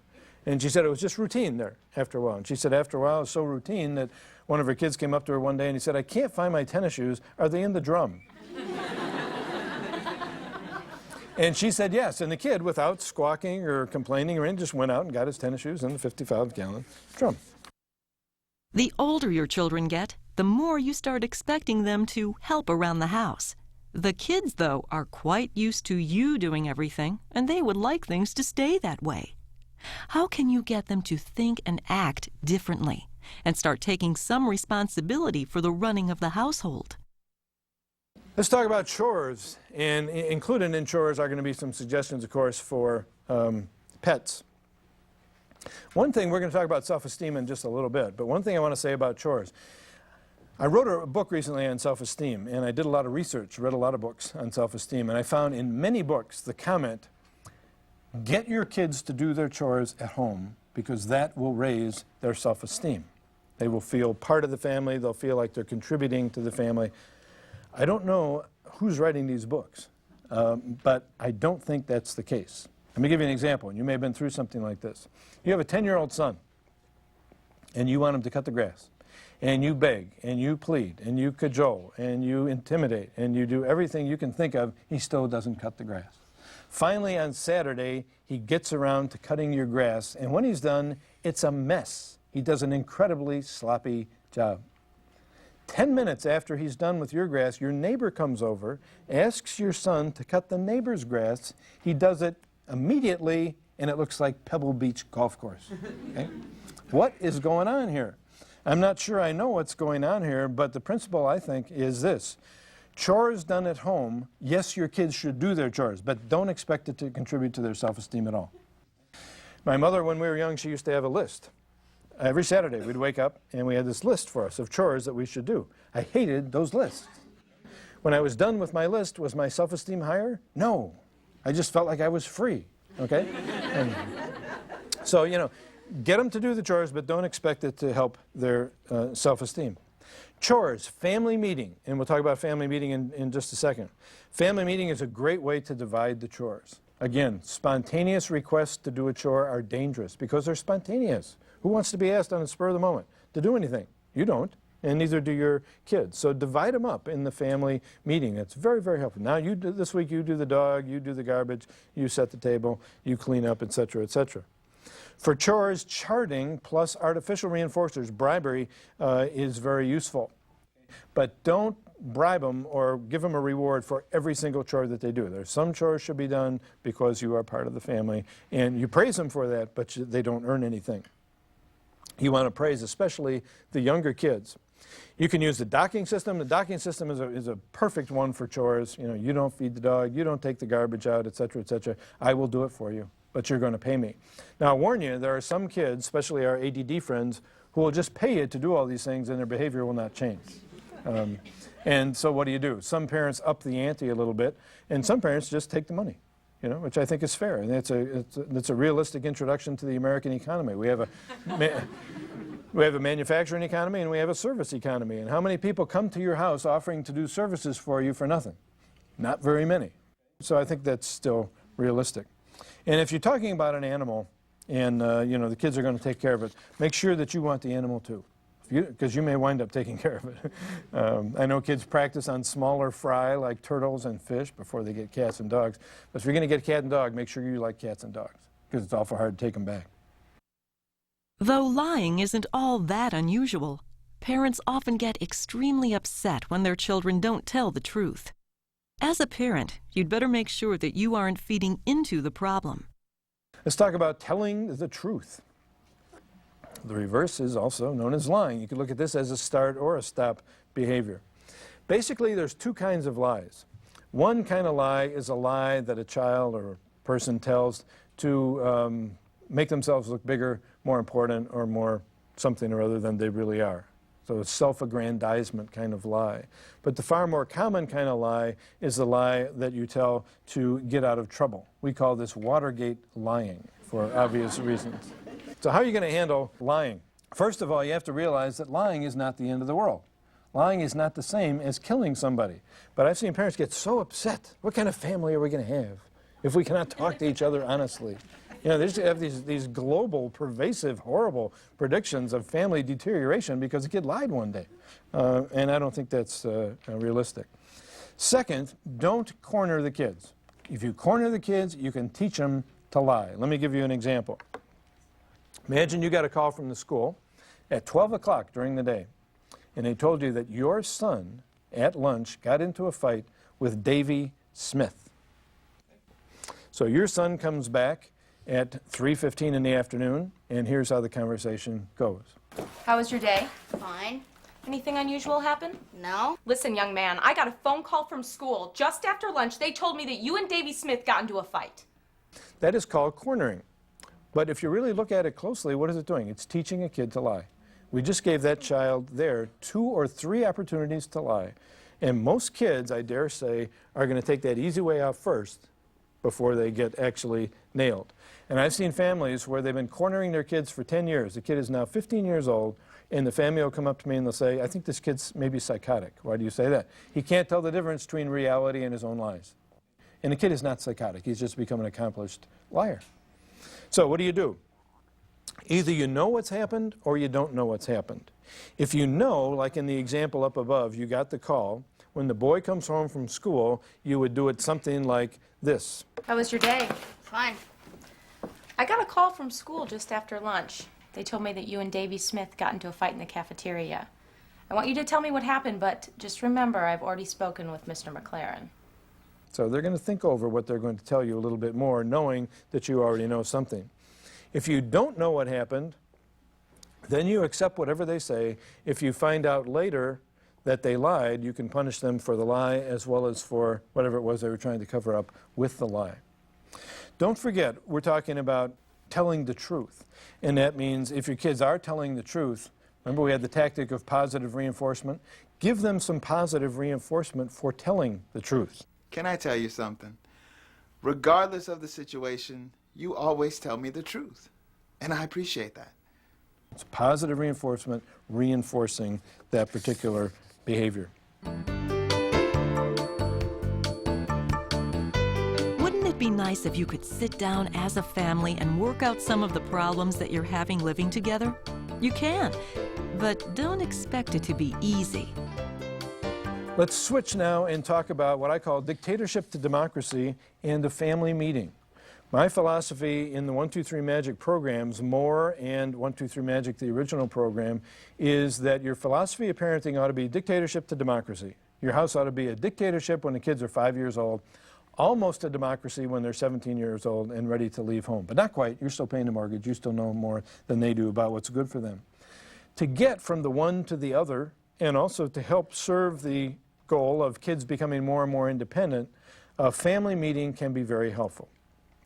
And she said it was just routine there after a while. And she said after a while it was so routine that one of her kids came up to her one day and he said, I can't find my tennis shoes. Are they in the drum? And she said yes. And the kid, without squawking or complaining or anything, just went out and got his tennis shoes in the 55-gallon drum. The older your children get, the more you start expecting them to help around the house. The kids, though, are quite used to you doing everything, and they would like things to stay that way. How can you get them to think and act differently and start taking some responsibility for the running of the household? Let's talk about chores, and included in chores are going to be some suggestions, of course, for Pets. One thing, we're going to talk about self-esteem in just a little bit, but one thing I want to say about chores. I wrote a book recently on self-esteem, and I did a lot of research, read a lot of books on self-esteem, and I found in many books the comment, get your kids to do their chores at home because that will raise their self-esteem. They will feel part of the family, they'll feel like they're contributing to the family. I don't know who's writing these books, but I don't think that's the case. Let me give you an example, and you may have been through something like this. You have a 10-year-old son, and you want him to cut the grass. And you beg, and you plead, and you cajole, and you intimidate, and you do everything you can think of, he still doesn't cut the grass. Finally, on Saturday, he gets around to cutting your grass, and when he's done, it's a mess. He does an incredibly sloppy job. 10 minutes after he's done with your grass, your neighbor comes over, asks your son to cut the neighbor's grass. He does it immediately, and it looks like Pebble Beach Golf Course. Okay? What is going on here? I'm not sure I know what's going on here, but the principle, I think, is this. Chores done at home, yes, your kids should do their chores, but don't expect it to contribute to their self-esteem at all. My mother, when we were young, she used to have a list. Every Saturday, we'd wake up, and we had this list for us of chores that we should do. I hated those lists. When I was done with my list, was my self-esteem higher? No. I just felt like I was free, okay? So, you know, get them to do the chores, but don't expect it to help their self-esteem. Chores, family meeting, and we'll talk about family meeting in just a second. Family meeting is a great way to divide the chores. Again, spontaneous requests to do a chore are dangerous because they're spontaneous. Who wants to be asked on the spur of the moment to do anything? You don't, and neither do your kids. So divide them up in the family meeting. That's very, very helpful. Now, this week you do the dog, you do the garbage, you set the table, you clean up, etc., etc. For chores, charting plus artificial reinforcers, bribery, is very useful. But don't bribe them or give them a reward for every single chore that they do. There's some chores should be done because you are part of the family, and you praise them for that, but they don't earn anything. You want to praise especially the younger kids. You can use the docking system. The docking system is a perfect one for chores. You know, you don't feed the dog, you don't take the garbage out, etc., etc. I will do it for you, but you're going to pay me. Now, I warn you, there are some kids, especially our ADD friends, who will just pay you to do all these things and their behavior will not change. And so what do? Some parents up the ante a little bit, and some parents just take the money, you know, which I think is fair. And it's a realistic introduction to the American economy. We have a manufacturing economy and we have a service economy. And how many people come to your house offering to do services for you for nothing? Not very many. So I think that's still realistic. And if you're talking about an animal and you know, the kids are going to take care of it, make sure that you want the animal too, because you may wind up taking care of it. I know kids practice on smaller fry like turtles and fish before they get cats and dogs. But if you're going to get cat and dog, make sure you like cats and dogs, because it's awful hard to take them back. Though lying isn't all that unusual, parents often get extremely upset when their children don't tell the truth. As a parent, you'd better make sure that you aren't feeding into the problem. Let's talk about telling the truth. The reverse is also known as lying. You can look at this as a start or a stop behavior. Basically, there's two kinds of lies. One kind of lie is a lie that a child or a person tells to make themselves look bigger, more important, or more something or other than they really are. So it's self-aggrandizement kind of lie. But the far more common kind of lie is the lie that you tell to get out of trouble. We call this Watergate lying for obvious reasons. So how are you going to handle lying? First of all, you have to realize that lying is not the end of the world. Lying is not the same as killing somebody. But I've seen parents get so upset. What kind of family are we going to have if we cannot talk to each other honestly? You know, they just have these global, pervasive, horrible predictions of family deterioration because a kid lied one day. And I don't think that's realistic. Second, don't corner the kids. If you corner the kids, you can teach them to lie. Let me give you an example. Imagine you got a call from the school at 12 o'clock during the day, and they told you that your son at lunch got into a fight with Davy Smith. So your son comes back at 3:15 in the afternoon, and here's how the conversation goes. How was your day? Fine. Anything unusual happen? No? Listen, young man, I got a phone call from school. Just after lunch, they told me that you and Davy Smith got into a fight. That is called cornering. But if you really look at it closely, what is it doing? It's teaching a kid to lie. We just gave that child there 2 or 3 opportunities to lie. And most kids, I dare say, are going to take that easy way out first before they get actually nailed. And I've seen families where they've been cornering their kids for 10 years. The kid is now 15 years old, and the family will come up to me and they'll say, I think this kid's maybe psychotic. Why do you say that? He can't tell the difference between reality and his own lies. And the kid is not psychotic. He's just become an accomplished liar. So what do? Either you know what's happened or you don't know what's happened. If you know, like in the example up above, you got the call, when the boy comes home from school, you would do it something like this. How was your day? Fine. I got a call from school just after lunch. They told me that you and Davy Smith got into a fight in the cafeteria. I want you to tell me what happened, but just remember, I've already spoken with Mr. McLaren. So they're going to think over what they're going to tell you a little bit more, knowing that you already know something. If you don't know what happened, then you accept whatever they say. If you find out later that they lied, you can punish them for the lie as well as for whatever it was they were trying to cover up with the lie. Don't forget, we're talking about telling the truth. And that means if your kids are telling the truth, remember we had the tactic of positive reinforcement? Give them some positive reinforcement for telling the truth. Can I tell you something? Regardless of the situation, you always tell me the truth. And I appreciate that. It's positive reinforcement, reinforcing that particular behavior. Wouldn't it be nice if you could sit down as a family and work out some of the problems that you're having living together? You can, but don't expect it to be easy. Let's switch now and talk about what I call dictatorship to democracy and the family meeting. My philosophy in the 1-2-3 Magic programs, More and 1-2-3 Magic, the original program, is that your philosophy of parenting ought to be dictatorship to democracy. Your house ought to be a dictatorship when the kids are 5 years old, almost a democracy when they're 17 years old and ready to leave home. But not quite. You're still paying the mortgage. You still know more than they do about what's good for them. To get from the one to the other, and also to help serve the goal of kids becoming more and more independent, a family meeting can be very helpful.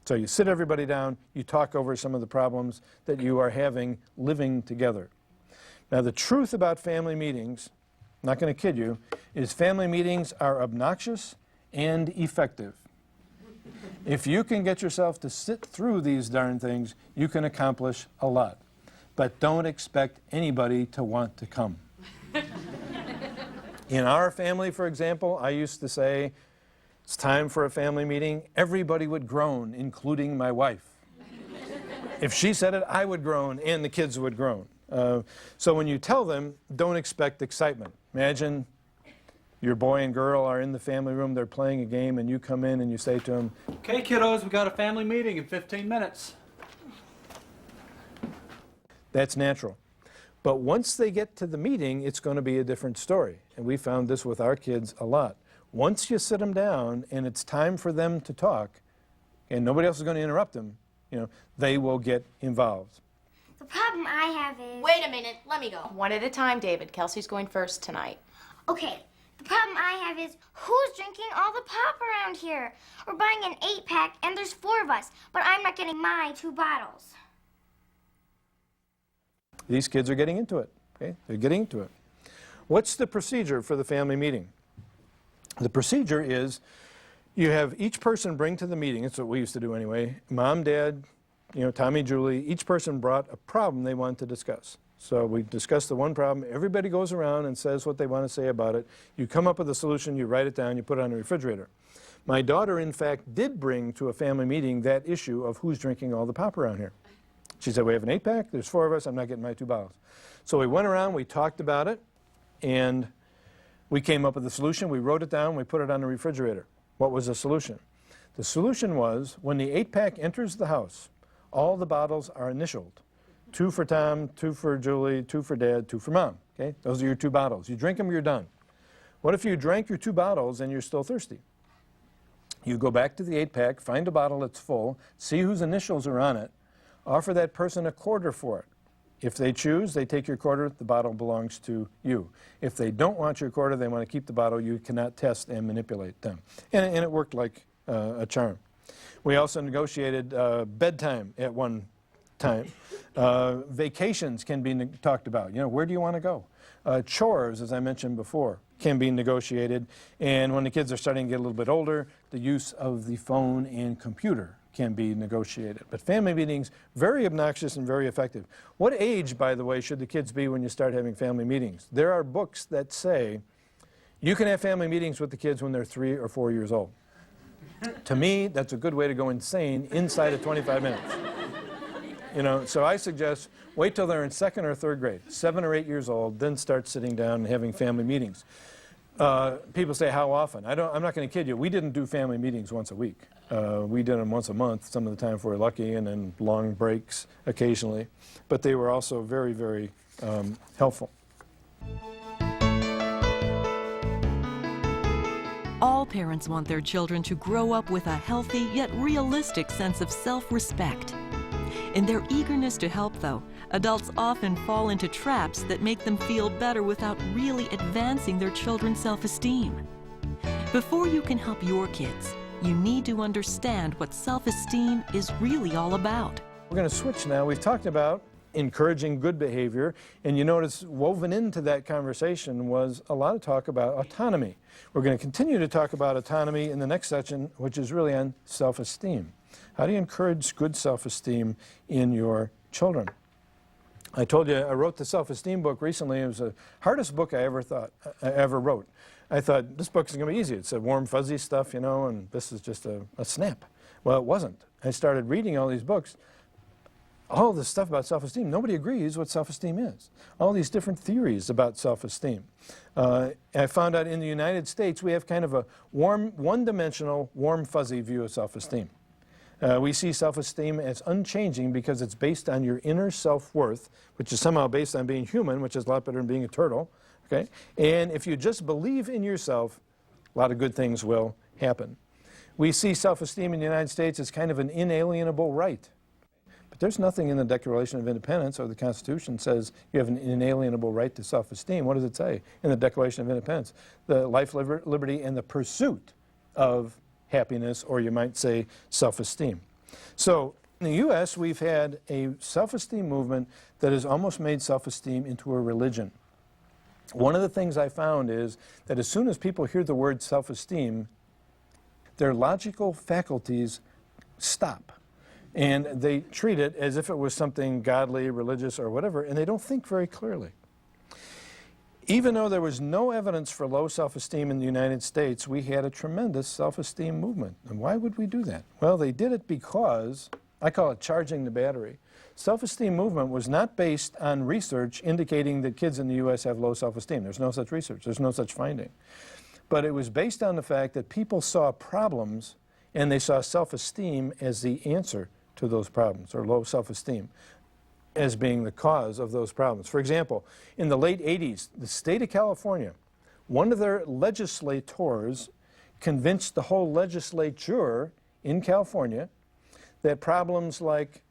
So you sit everybody down, you talk over some of the problems that you are having living together. Now the truth about family meetings, I'm not going to kid you, is family meetings are obnoxious and effective. If you can get yourself to sit through these darn things, you can accomplish a lot. But don't expect anybody to want to come. In our family, for example, I used to say, it's time for a family meeting. Everybody would groan, including my wife. If she said it, I would groan, and the kids would groan. So when you tell them, don't expect excitement. Imagine your boy and girl are in the family room, they're playing a game, and you come in and you say to them, Okay, kiddos, we got a family meeting in 15 minutes. that's natural. But once they get to the meeting, it's going to be a different story. And we found this with our kids a lot. Once you sit them down and it's time for them to talk, and nobody else is going to interrupt them, they will get involved. The problem I have is... Wait a minute, let me go. One at a time, David. Kelsey's going first tonight. Okay, the problem I have is who's drinking all the pop around here? We're buying an 8-pack and there's 4 of us, but I'm not getting my 2 bottles. These kids are getting into it. Okay? They're getting into it. What's the procedure for the family meeting? The procedure is you have each person bring to the meeting, that's what we used to do anyway, Mom, Dad, Tommy, Julie, each person brought a problem they wanted to discuss. So we discuss the one problem, everybody goes around and says what they want to say about it. You come up with a solution, you write it down, you put it on the refrigerator. My daughter, in fact, did bring to a family meeting that issue of who's drinking all the pop around here. She said, we have an 8-pack, there's 4 of us, I'm not getting my 2 bottles. So we went around, we talked about it, and we came up with a solution. We wrote it down, we put it on the refrigerator. What was the solution? The solution was, when the 8-pack enters the house, all the bottles are initialed. 2 for Tom, 2 for Julie, 2 for Dad, 2 for Mom. Okay? Those are your 2 bottles. You drink them, you're done. What if you drank your 2 bottles and you're still thirsty? You go back to the 8-pack, find a bottle that's full, see whose initials are on it, offer that person a quarter for it. If they choose, they take your quarter, the bottle belongs to you. If they don't want your quarter, they want to keep the bottle, you cannot test and manipulate them. And it worked like a charm. We also negotiated bedtime at one time. Vacations can be talked about. You know, where do you want to go? Chores, as I mentioned before, can be negotiated. And when the kids are starting to get a little bit older, the use of the phone and computer can be negotiated. But family meetings, very obnoxious and very effective. What age, by the way, should the kids be when you start having family meetings? There are books that say you can have family meetings with the kids when they're 3 or 4 years old. To me, that's a good way to go insane inside of 25 minutes. You know, so I suggest wait till they're in 2nd or 3rd grade, 7 or 8 years old, then start sitting down and having family meetings. People say, how often? I'm not going to kid you. We didn't do family meetings once a week. We did them once a month, some of the time if we were lucky, and then long breaks occasionally. But they were also very, very helpful. All parents want their children to grow up with a healthy yet realistic sense of self-respect. In their eagerness to help, though, adults often fall into traps that make them feel better without really advancing their children's self-esteem. Before you can help your kids, you need to understand what self-esteem is really all about. We're going to switch now. We've talked about encouraging good behavior, and you notice woven into that conversation was a lot of talk about autonomy. We're going to continue to talk about autonomy in the next section, which is really on self-esteem. How do you encourage good self-esteem in your children? I told you I wrote the self-esteem book recently. It was the hardest book I ever wrote. I thought this book is going to be easy. It's a warm, fuzzy stuff, you know, and this is just a snap. Well, it wasn't. I started reading all these books. All this stuff about self-esteem, nobody agrees what self-esteem is. All these different theories about self-esteem. I found out in the United States we have kind of a warm, one-dimensional, warm, fuzzy view of self-esteem. We see self-esteem as unchanging because it's based on your inner self-worth, which is somehow based on being human, which is a lot better than being a turtle. Okay? And if you just believe in yourself, a lot of good things will happen. We see self-esteem in the United States as kind of an inalienable right. But there's nothing in the Declaration of Independence or the Constitution says you have an inalienable right to self-esteem. What does it say in the Declaration of Independence? The life, liberty, and the pursuit of happiness, or you might say self-esteem. So in the U.S., we've had a self-esteem movement that has almost made self-esteem into a religion. One of the things I found is that as soon as people hear the word self-esteem, their logical faculties stop. And they treat it as if it was something godly, religious, or whatever, and they don't think very clearly. Even though there was no evidence for low self-esteem in the United States, we had a tremendous self-esteem movement. And why would we do that? Well, they did it because, I call it charging the battery. Self-esteem movement was not based on research indicating that kids in the U.S. have low self-esteem. There's no such research. There's no such finding. But it was based on the fact that people saw problems and they saw self-esteem as the answer to those problems, or low self-esteem as being the cause of those problems. For example, in the late 80s, the state of California, one of their legislators convinced the whole legislature in California that problems like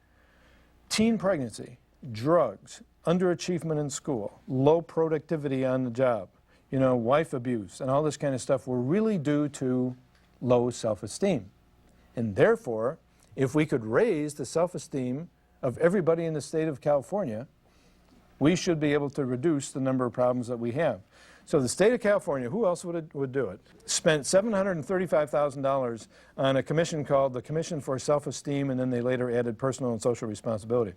teen pregnancy, drugs, underachievement in school, low productivity on the job, you know, wife abuse, and all this kind of stuff were really due to low self-esteem. And therefore, if we could raise the self-esteem of everybody in the state of California, we should be able to reduce the number of problems that we have. So the state of California, who else would do it, spent $735,000 on a commission called the Commission for Self-Esteem, and then they later added Personal and Social Responsibility.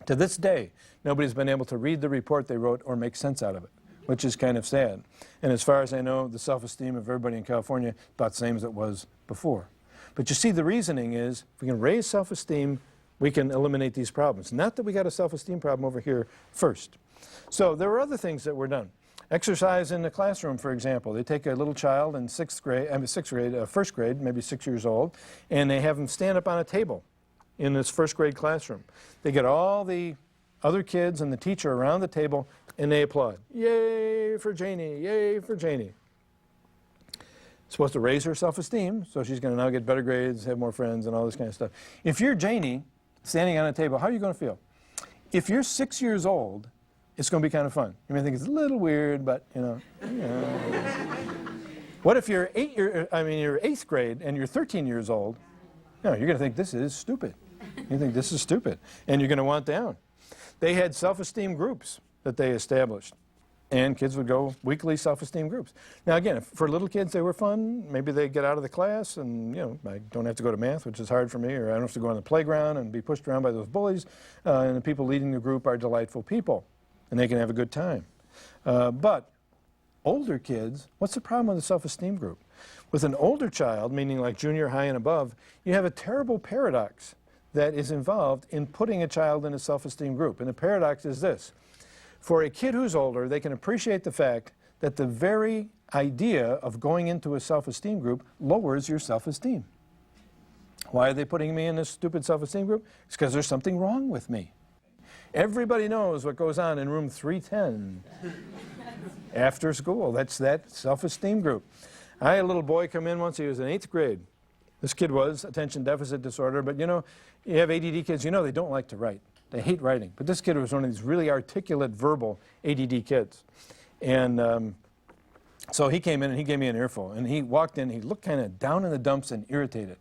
To this day, nobody's been able to read the report they wrote or make sense out of it, which is kind of sad. And as far as I know, the self-esteem of everybody in California is about the same as it was before. But you see, the reasoning is, if we can raise self-esteem, we can eliminate these problems. Not that we got a self-esteem problem over here first. So there were other things that were done. Exercise in the classroom, for example. They take a little child in first grade, maybe 6 years old, and they have them stand up on a table in this first grade classroom. They get all the other kids and the teacher around the table, and they applaud. Yay for Janie, yay for Janie. Supposed to raise her self-esteem, so she's going to now get better grades, have more friends, and all this kind of stuff. If you're Janie, standing on a table, how are you going to feel? If you're 6 years old, it's going to be kind of fun. You may think it's a little weird, but, you know. What if you're you're 8th grade and you're 13 years old? You know, you're going to think this is stupid. You think this is stupid, and you're going to want down. They had self-esteem groups that they established, and kids would go weekly self-esteem groups. Now again, for little kids they were fun. Maybe they get out of the class and, you know, I don't have to go to math, which is hard for me, or I don't have to go on the playground and be pushed around by those bullies, and the people leading the group are delightful people, and they can have a good time. But older kids, what's the problem with the self-esteem group? With an older child, meaning like junior high and above, you have a terrible paradox that is involved in putting a child in a self-esteem group. And the paradox is this. For a kid who's older, they can appreciate the fact that the very idea of going into a self-esteem group lowers your self-esteem. Why are they putting me in this stupid self-esteem group? It's because there's something wrong with me. Everybody knows what goes on in room 310 after school. That's that self-esteem group. I had a little boy come in once. He was in 8th grade. This kid was attention deficit disorder, but you know, you have ADD kids, you know they don't like to write. They hate writing. But this kid was one of these really articulate, verbal ADD kids. And so he came in and he gave me an earful. And he walked in, he looked kind of down in the dumps and irritated.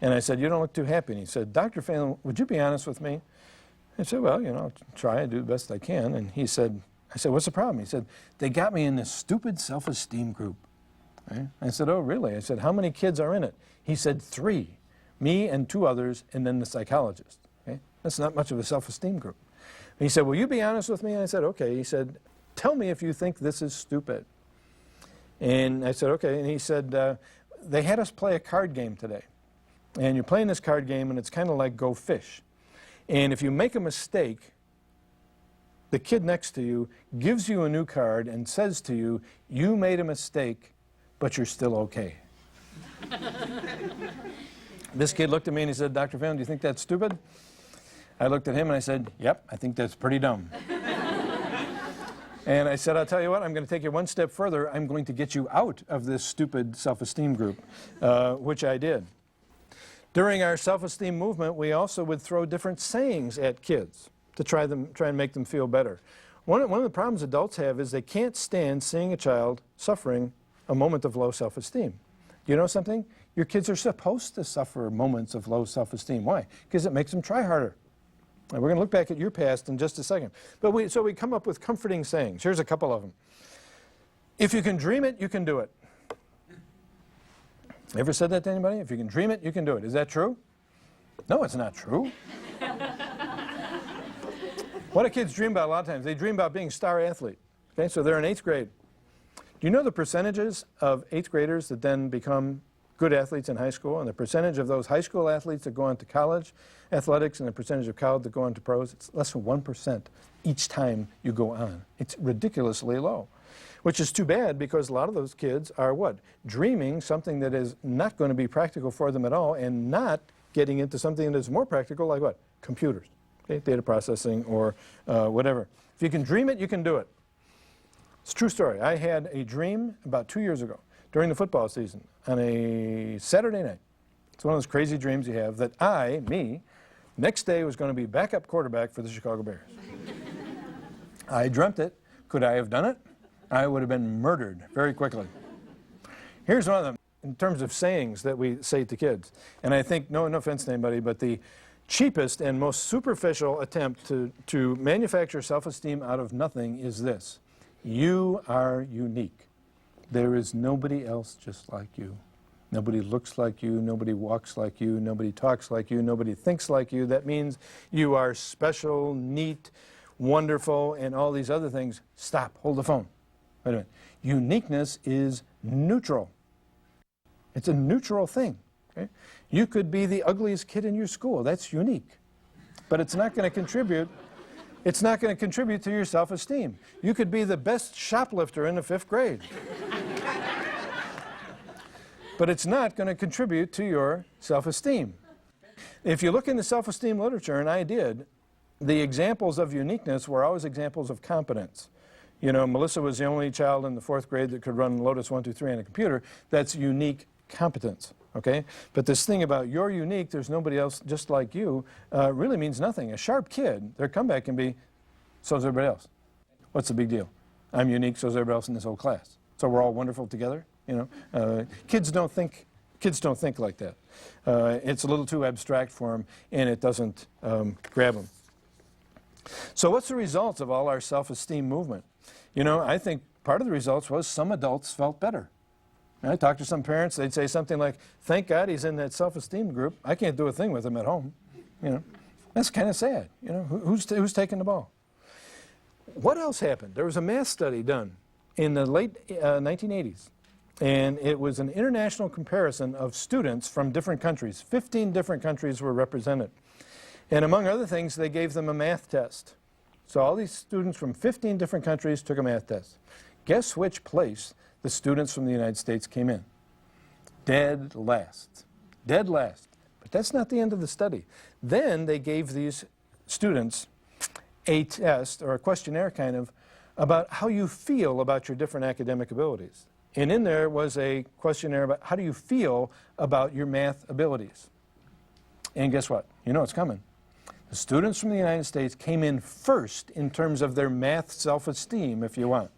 And I said, "You don't look too happy." And he said, "Dr. Phelan, would you be honest with me?" I said, "Well, you know, I'll try and do the best I can." And he said, I said, "What's the problem?" He said, "They got me in this stupid self-esteem group." Right? I said, "Oh, really?" I said, "How many kids are in it?" He said, 3. Me and 2 others, and then the psychologist. Okay? That's not much of a self-esteem group. And he said, "Will you be honest with me?" And I said, "Okay." He said, "Tell me if you think this is stupid." And I said, "Okay." And he said, "They had us play a card game today. And you're playing this card game, and it's kind of like Go Fish. And if you make a mistake, the kid next to you gives you a new card and says to you, 'You made a mistake, but you're still okay.'" This kid looked at me and he said, "Dr. Phelan, do you think that's stupid?" I looked at him and I said, "Yep, I think that's pretty dumb." And I said, "I'll tell you what, I'm going to take you one step further. I'm going to get you out of this stupid self-esteem group," which I did. During our self-esteem movement, we also would throw different sayings at kids to try and make them feel better. One of the problems adults have is they can't stand seeing a child suffering a moment of low self-esteem. You know something? Your kids are supposed to suffer moments of low self-esteem. Why? Because it makes them try harder. And we're going to look back at your past in just a second. But so we come up with comforting sayings. Here's a couple of them. If you can dream it, you can do it. Ever said that to anybody? If you can dream it, you can do it. Is that true? No, it's not true. What do kids dream about a lot of times? They dream about being a star athlete. Okay, so they're in 8th grade. Do you know the percentages of 8th graders that then become good athletes in high school, and the percentage of those high school athletes that go on to college athletics and the percentage of college that go on to pros? It's less than 1% each time you go on. It's ridiculously low, which is too bad because a lot of those kids are what? Dreaming something that is not going to be practical for them at all and not getting into something that is more practical like what? Computers, okay? Data processing or whatever. If you can dream it, you can do it. It's a true story. I had a dream about 2 years ago during the football season on a Saturday night. It's one of those crazy dreams you have that me, next day was going to be backup quarterback for the Chicago Bears. I dreamt it. Could I have done it? I would have been murdered very quickly. Here's one of them in terms of sayings that we say to kids. And I think, no offense to anybody, but the cheapest and most superficial attempt to manufacture self-esteem out of nothing is this. You are unique. There is nobody else just like you. Nobody looks like you, nobody walks like you, nobody talks like you, nobody thinks like you. That means you are special, neat, wonderful, and all these other things. Stop, hold the phone. Wait a minute. Uniqueness is neutral. It's a neutral thing. Okay? You could be the ugliest kid in your school. That's unique. But it's not going to contribute. It's not going to contribute to your self-esteem. You could be the best shoplifter in the 5th grade. But it's not going to contribute to your self-esteem. If you look in the self-esteem literature, and I did, the examples of uniqueness were always examples of competence. You know, Melissa was the only child in the 4th grade that could run Lotus 1, 2, 3 on a computer. That's unique competence, okay? But this thing about you're unique, there's nobody else just like you, really means nothing. A sharp kid, their comeback can be, so's everybody else. What's the big deal? I'm unique, so's everybody else in this whole class. So we're all wonderful together, you know? Kids don't think Kids don't think like that. It's a little too abstract for them, and it doesn't grab them. So what's the result of all our self-esteem movement? You know, I think part of the results was some adults felt better. And I talked to some parents, they'd say something like, thank God he's in that self-esteem group. I can't do a thing with him at home. You know, that's kind of sad. You know, who's taking the ball? What else happened? There was a math study done in the late 1980s. And it was an international comparison of students from different countries. 15 different countries were represented. And among other things, they gave them a math test. So all these students from 15 different countries took a math test. Guess which place the students from the United States came in? Dead last. Dead last. But that's not the end of the study. Then they gave these students a test, or a questionnaire kind of, about how you feel about your different academic abilities. And in there was a questionnaire about how do you feel about your math abilities. And guess what? You know it's coming. The students from the United States came in first in terms of their math self-esteem, if you want.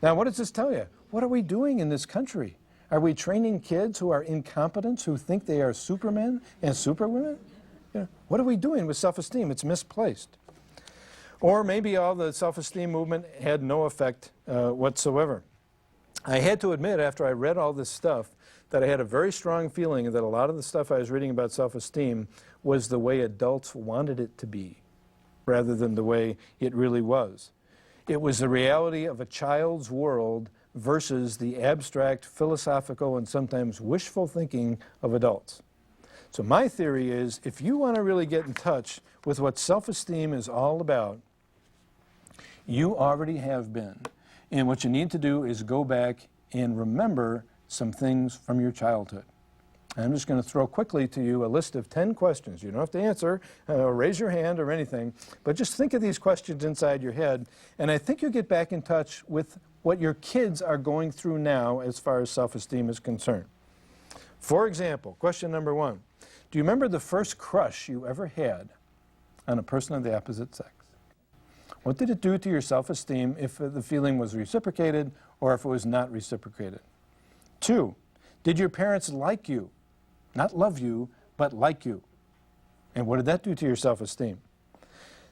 Now, what does this tell you? What are we doing in this country? Are we training kids who are incompetent, who think they are supermen and superwomen? You know, what are we doing with self-esteem? It's misplaced. Or maybe all the self-esteem movement had no effect whatsoever. I had to admit, after I read all this stuff, that I had a very strong feeling that a lot of the stuff I was reading about self-esteem was the way adults wanted it to be, rather than the way it really was. It was the reality of a child's world versus the abstract, philosophical, and sometimes wishful thinking of adults. So my theory is, if you want to really get in touch with what self-esteem is all about, you already have been. And what you need to do is go back and remember some things from your childhood. I'm just going to throw quickly to you a list of 10 questions. You don't have to answer, or raise your hand or anything, but just think of these questions inside your head, and I think you'll get back in touch with what your kids are going through now as far as self-esteem is concerned. For example, question number 1. Do you remember the first crush you ever had on a person of the opposite sex? What did it do to your self-esteem if the feeling was reciprocated or if it was not reciprocated? 2, did your parents like you? Not love you, but like you. And what did that do to your self-esteem?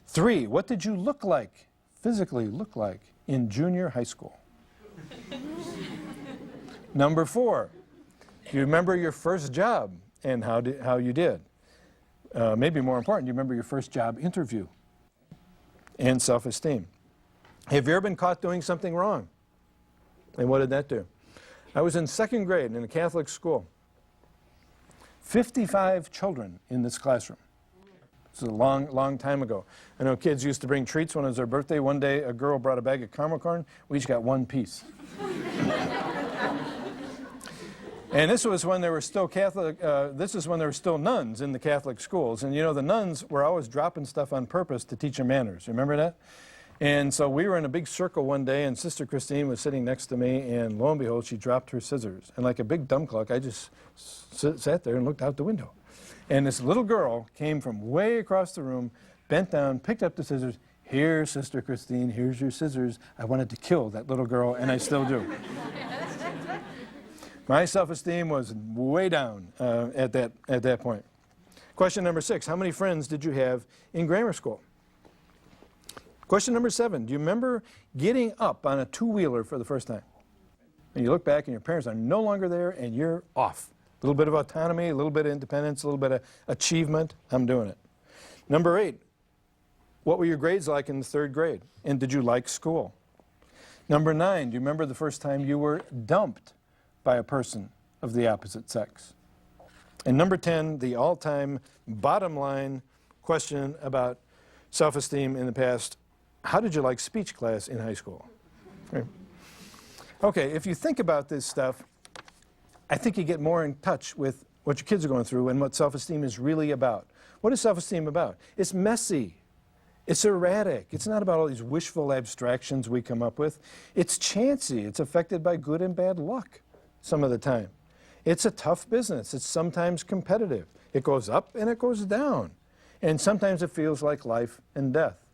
3, what did you look like, physically look like, in junior high school? Number 4, do you remember your first job and how you did? Maybe more important, do you remember your first job interview? And self-esteem. Have you ever been caught doing something wrong? And what did that do? I was in 2nd grade in a Catholic school. 55 children in this classroom. This is a long, long time ago. I know kids used to bring treats when it was their birthday. One day a girl brought a bag of caramel corn. We each got one piece. And this was when there were still Catholic, this is when there were still nuns in the Catholic schools. And you know, the nuns were always dropping stuff on purpose to teach them manners. Remember that? And so we were in a big circle one day, and Sister Christine was sitting next to me, and lo and behold, she dropped her scissors. And like a big dumb cluck, I just sat there and looked out the window. And this little girl came from way across the room, bent down, picked up the scissors. Here, Sister Christine, here's your scissors. I wanted to kill that little girl, and I still do. My self-esteem was way down at that point. Question number 6, how many friends did you have in grammar school? Question number 7, do you remember getting up on a two-wheeler for the first time? And you look back and your parents are no longer there and you're off. A little bit of autonomy, a little bit of independence, a little bit of achievement. I'm doing it. Number 8, what were your grades like in the 3rd grade? And did you like school? Number 9, do you remember the first time you were dumped by a person of the opposite sex? And number 10, the all-time bottom line question about self-esteem in the past, how did you like speech class in high school? Okay, if you think about this stuff, I think you get more in touch with what your kids are going through and what self-esteem is really about. What is self-esteem about? It's messy. It's erratic. It's not about all these wishful abstractions we come up with. It's chancy. It's affected by good and bad luck some of the time. It's a tough business. It's sometimes competitive. It goes up and it goes down. And sometimes it feels like life and death.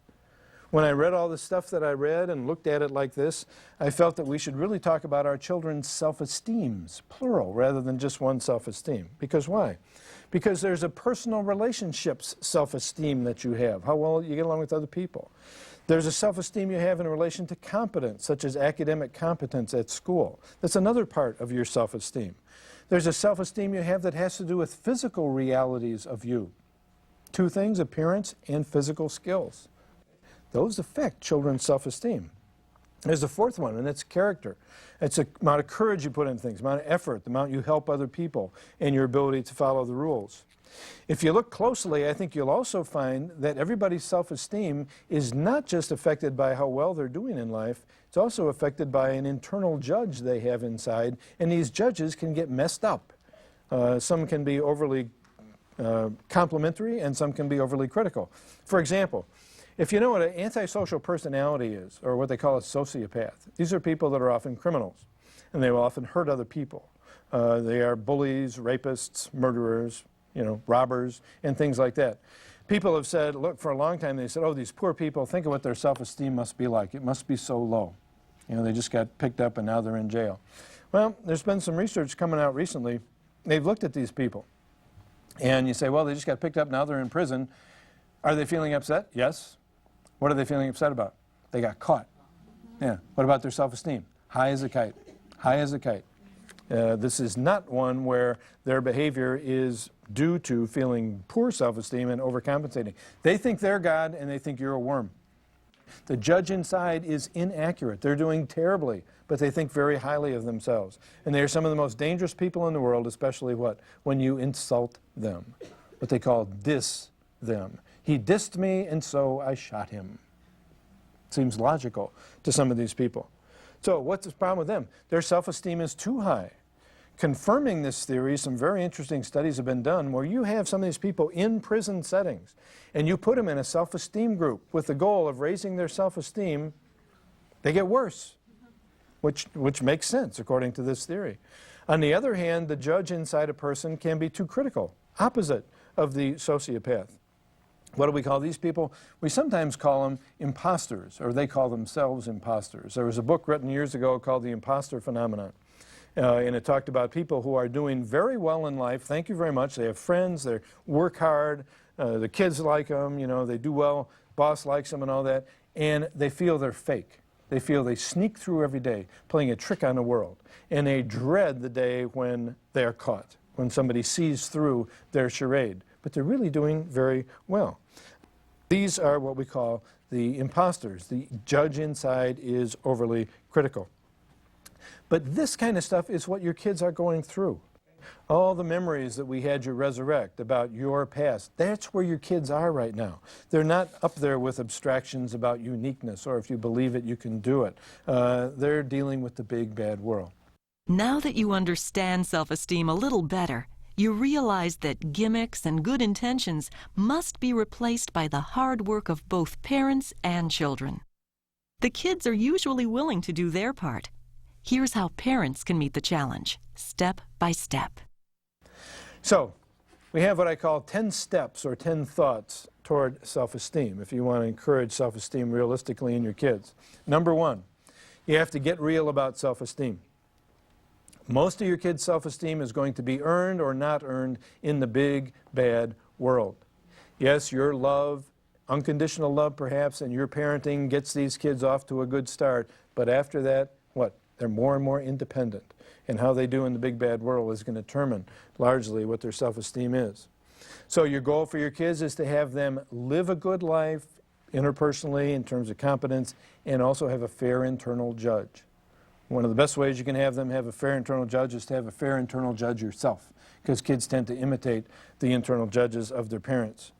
When I read all the stuff that I read and looked at it like this, I felt that we should really talk about our children's self-esteems, plural, rather than just one self-esteem. Because why? Because there's a personal relationships self-esteem that you have, how well you get along with other people. There's a self-esteem you have in relation to competence, such as academic competence at school. That's another part of your self-esteem. There's a self-esteem you have that has to do with physical realities of you. Two things, appearance and physical skills. Those affect children's self-esteem. There's a fourth one, and it's character. It's the amount of courage you put in things, the amount of effort, the amount you help other people, and your ability to follow the rules. If you look closely, I think you'll also find that everybody's self-esteem is not just affected by how well they're doing in life, it's also affected by an internal judge they have inside, and these judges can get messed up. Some can be overly complimentary, and some can be overly critical. For example, if you know what an antisocial personality is, or what they call a sociopath, these are people that are often criminals, and they will often hurt other people. They are bullies, rapists, murderers, robbers, and things like that. People have said, look, for a long time they said, oh, these poor people, think of what their self-esteem must be like. It must be so low. They just got picked up and now they're in jail. Well, there's been some research coming out recently. They've looked at these people. And you say, well, they just got picked up, now they're in prison. Are they feeling upset? Yes. What are they feeling upset about? They got caught. Yeah. What about their self-esteem? High as a kite. High as a kite. This is not one where their behavior is due to feeling poor self-esteem and overcompensating. They think they're God and they think you're a worm. The judge inside is inaccurate. They're doing terribly, but they think very highly of themselves. And they're some of the most dangerous people in the world, especially what? When you insult them. What they call diss them. He dissed me, and so I shot him. Seems logical to some of these people. So what's the problem with them? Their self-esteem is too high. Confirming this theory, some very interesting studies have been done where you have some of these people in prison settings, and you put them in a self-esteem group with the goal of raising their self-esteem. They get worse, which makes sense according to this theory. On the other hand, the judge inside a person can be too critical, opposite of the sociopath. What do we call these people? We sometimes call them imposters, or they call themselves imposters. There was a book written years ago called The Imposter Phenomenon, and it talked about people who are doing very well in life. Thank you very much. They have friends, they work hard, the kids like them, they do well, boss likes them and all that, and they feel they're fake. They feel they sneak through every day, playing a trick on the world, and they dread the day when they're caught, when somebody sees through their charade. But they're really doing very well. These are what we call the imposters. The judge inside is overly critical. But this kind of stuff is what your kids are going through. All the memories that we had you resurrect about your past, that's where your kids are right now. They're not up there with abstractions about uniqueness, or if you believe it, you can do it. They're dealing with the big, bad world. Now that you understand self-esteem a little better, you realize that gimmicks and good intentions must be replaced by the hard work of both parents and children. The kids are usually willing to do their part. Here's how parents can meet the challenge, step by step. So, we have what I call 10 steps or 10 thoughts toward self-esteem, if you want to encourage self-esteem realistically in your kids. Number one, you have to get real about self-esteem. Most of your kids' self-esteem is going to be earned or not earned in the big, bad world. Yes, your love, unconditional love perhaps, and your parenting gets these kids off to a good start, but after that, what? They're more and more independent, and how they do in the big, bad world is going to determine largely what their self-esteem is. So your goal for your kids is to have them live a good life interpersonally in terms of competence, and also have a fair internal judge. One of the best ways you can have them have a fair internal judge is to have a fair internal judge yourself, because kids tend to imitate the internal judges of their parents.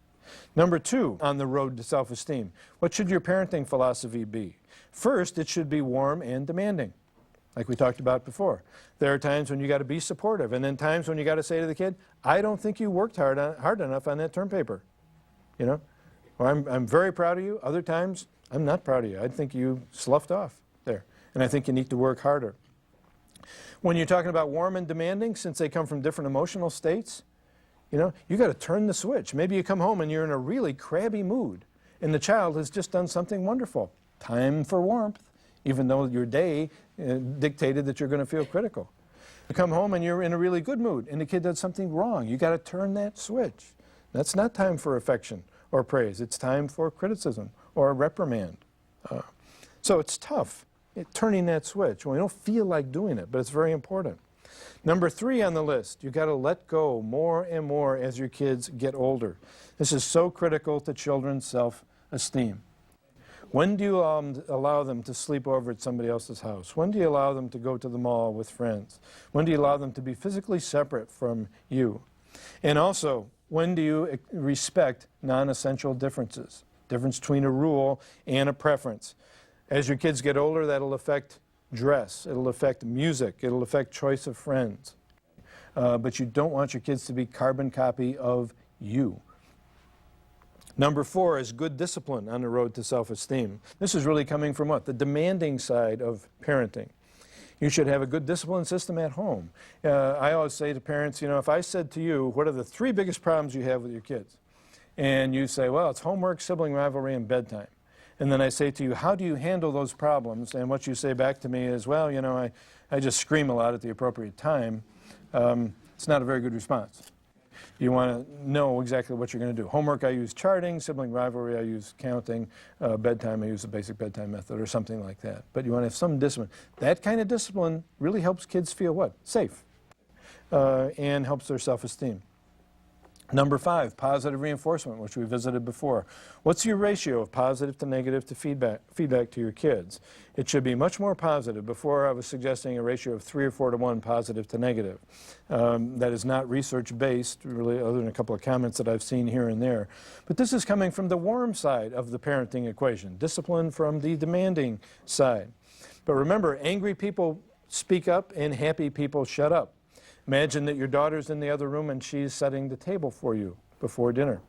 Number two, on the road to self-esteem, what should your parenting philosophy be? First, it should be warm and demanding, like we talked about before. There are times when you got to be supportive, and then times when you got to say to the kid, I don't think you worked hard enough on that term paper. Or I'm very proud of you. Other times, I'm not proud of you. I think you sloughed off there. And I think you need to work harder. When you're talking about warm and demanding, since they come from different emotional states, you got to turn the switch. Maybe you come home and you're in a really crabby mood, and the child has just done something wonderful. Time for warmth, even though your day dictated that you're going to feel critical. You come home and you're in a really good mood, and the kid does something wrong. You got to turn that switch. That's not time for affection or praise. It's time for criticism or a reprimand. So it's tough, turning that switch. We don't feel like doing it, but it's very important. Number 3 on the list, you got to let go more and more as your kids get older. This is so critical to children's self-esteem. When do you allow them to sleep over at somebody else's house? When do you allow them to go to the mall with friends? When do you allow them to be physically separate from you? And also, when do you respect non-essential differences? Difference between a rule and a preference. As your kids get older, that'll affect dress, it'll affect music, it'll affect choice of friends. But you don't want your kids to be carbon copy of you. Number 4 is good discipline on the road to self-esteem. This is really coming from what? The demanding side of parenting. You should have a good discipline system at home. I always say to parents, you know, if I said to you, what are the 3 biggest problems you have with your kids? And you say, well, it's homework, sibling rivalry, and bedtime. And then I say to you, how do you handle those problems? And what you say back to me is, well, you know, I just scream a lot at the appropriate time. It's not a very good response. You want to know exactly what you're going to do. Homework, I use charting. Sibling rivalry, I use counting. Bedtime, I use the basic bedtime method or something like that. But you want to have some discipline. That kind of discipline really helps kids feel what? Safe. And helps their self-esteem. Number 5, positive reinforcement, which we visited before. What's your ratio of positive to negative to feedback to your kids? It should be much more positive. Before I was suggesting a ratio of 3 or 4 to 1 positive to negative. That is not research-based, really, other than a couple of comments that I've seen here and there. But this is coming from the warm side of the parenting equation, discipline from the demanding side. But remember, angry people speak up and happy people shut up. Imagine that your daughter's in the other room and she's setting the table for you before dinner.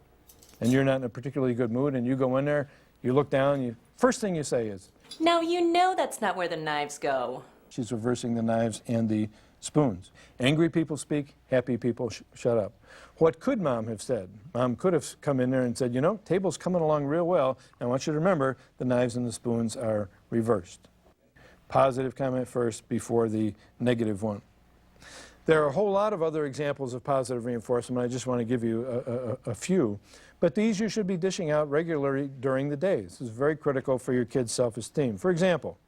And you're not in a particularly good mood, and you go in there, you look down, first thing you say is, Now you know that's not where the knives go. she's reversing the knives and the spoons. Angry people speak, happy people shut up. What could Mom have said? Mom could have come in there and said, you know, table's coming along real well. I want you to remember the knives and the spoons are reversed. Positive comment first before the negative one. There are a whole lot of other examples of positive reinforcement. I just want to give you a few. But these you should be dishing out regularly during the day. This is very critical for your kids' self-esteem. For example,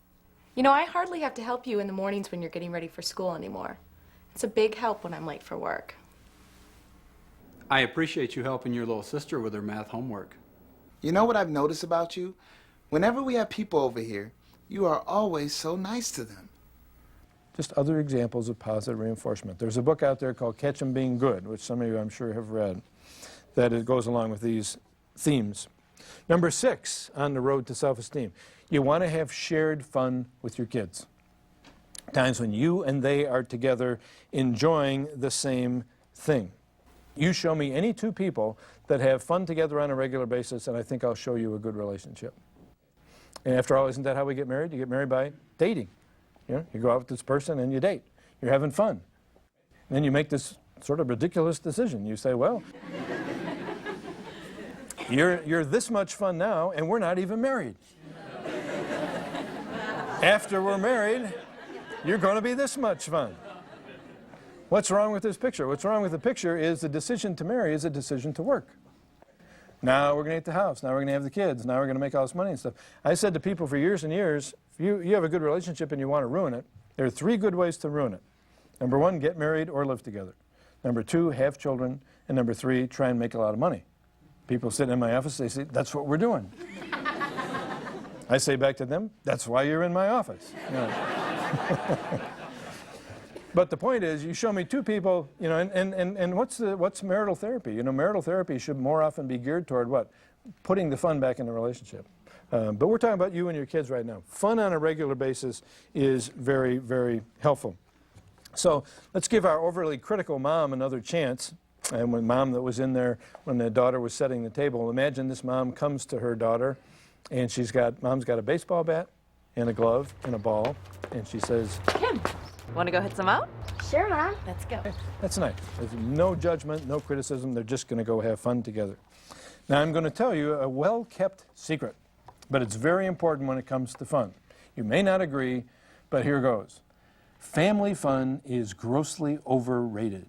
You know, I hardly have to help you in the mornings when you're getting ready for school anymore. It's a big help when I'm late for work. I appreciate you helping your little sister with her math homework. You know what I've noticed about you? Whenever we have people over here, you are always so nice to them. just other examples of positive reinforcement. There's a book out there called Catch 'em Being Good, which some of you I'm sure have read, that it goes along with these themes. Number 6 on the road to self-esteem. You want to have shared fun with your kids. Times when you and they are together enjoying the same thing. You show me any 2 people that have fun together on a regular basis, and I think I'll show you a good relationship. And after all, isn't that how we get married? You get married by dating. You know, you go out with this person and you date. You're having fun. And then you make this sort of ridiculous decision. You say, well, you're this much fun now, and we're not even married. After we're married, you're going to be this much fun. What's wrong with this picture? What's wrong with the picture is the decision to marry is a decision to work. Now we're going to get the house. Now we're going to have the kids. Now we're going to make all this money and stuff. I said to people for years and years, if you have a good relationship and you want to ruin it, there are 3 good ways to ruin it. Number 1, get married or live together. Number 2, have children. And number 3, try and make a lot of money. People sitting in my office, they say, that's what we're doing. I say back to them, that's why you're in my office. You know. But the point is, you show me 2 people, you know, and what's marital therapy? You know, marital therapy should more often be geared toward what? Putting the fun back in the relationship. But we're talking about you and your kids right now. Fun on a regular basis is very, very helpful. So let's give our overly critical mom another chance. And when mom that was in there, when the daughter was setting the table, imagine this mom comes to her daughter, and mom's got a baseball bat and a glove and a ball, and she says, Kim, want to go hit some out? Sure, Mom. Let's go. that's nice. There's no judgment, no criticism. They're just going to go have fun together. Now I'm going to tell you a well-kept secret, but it's very important when it comes to fun. You may not agree, but here goes. Family fun is grossly overrated.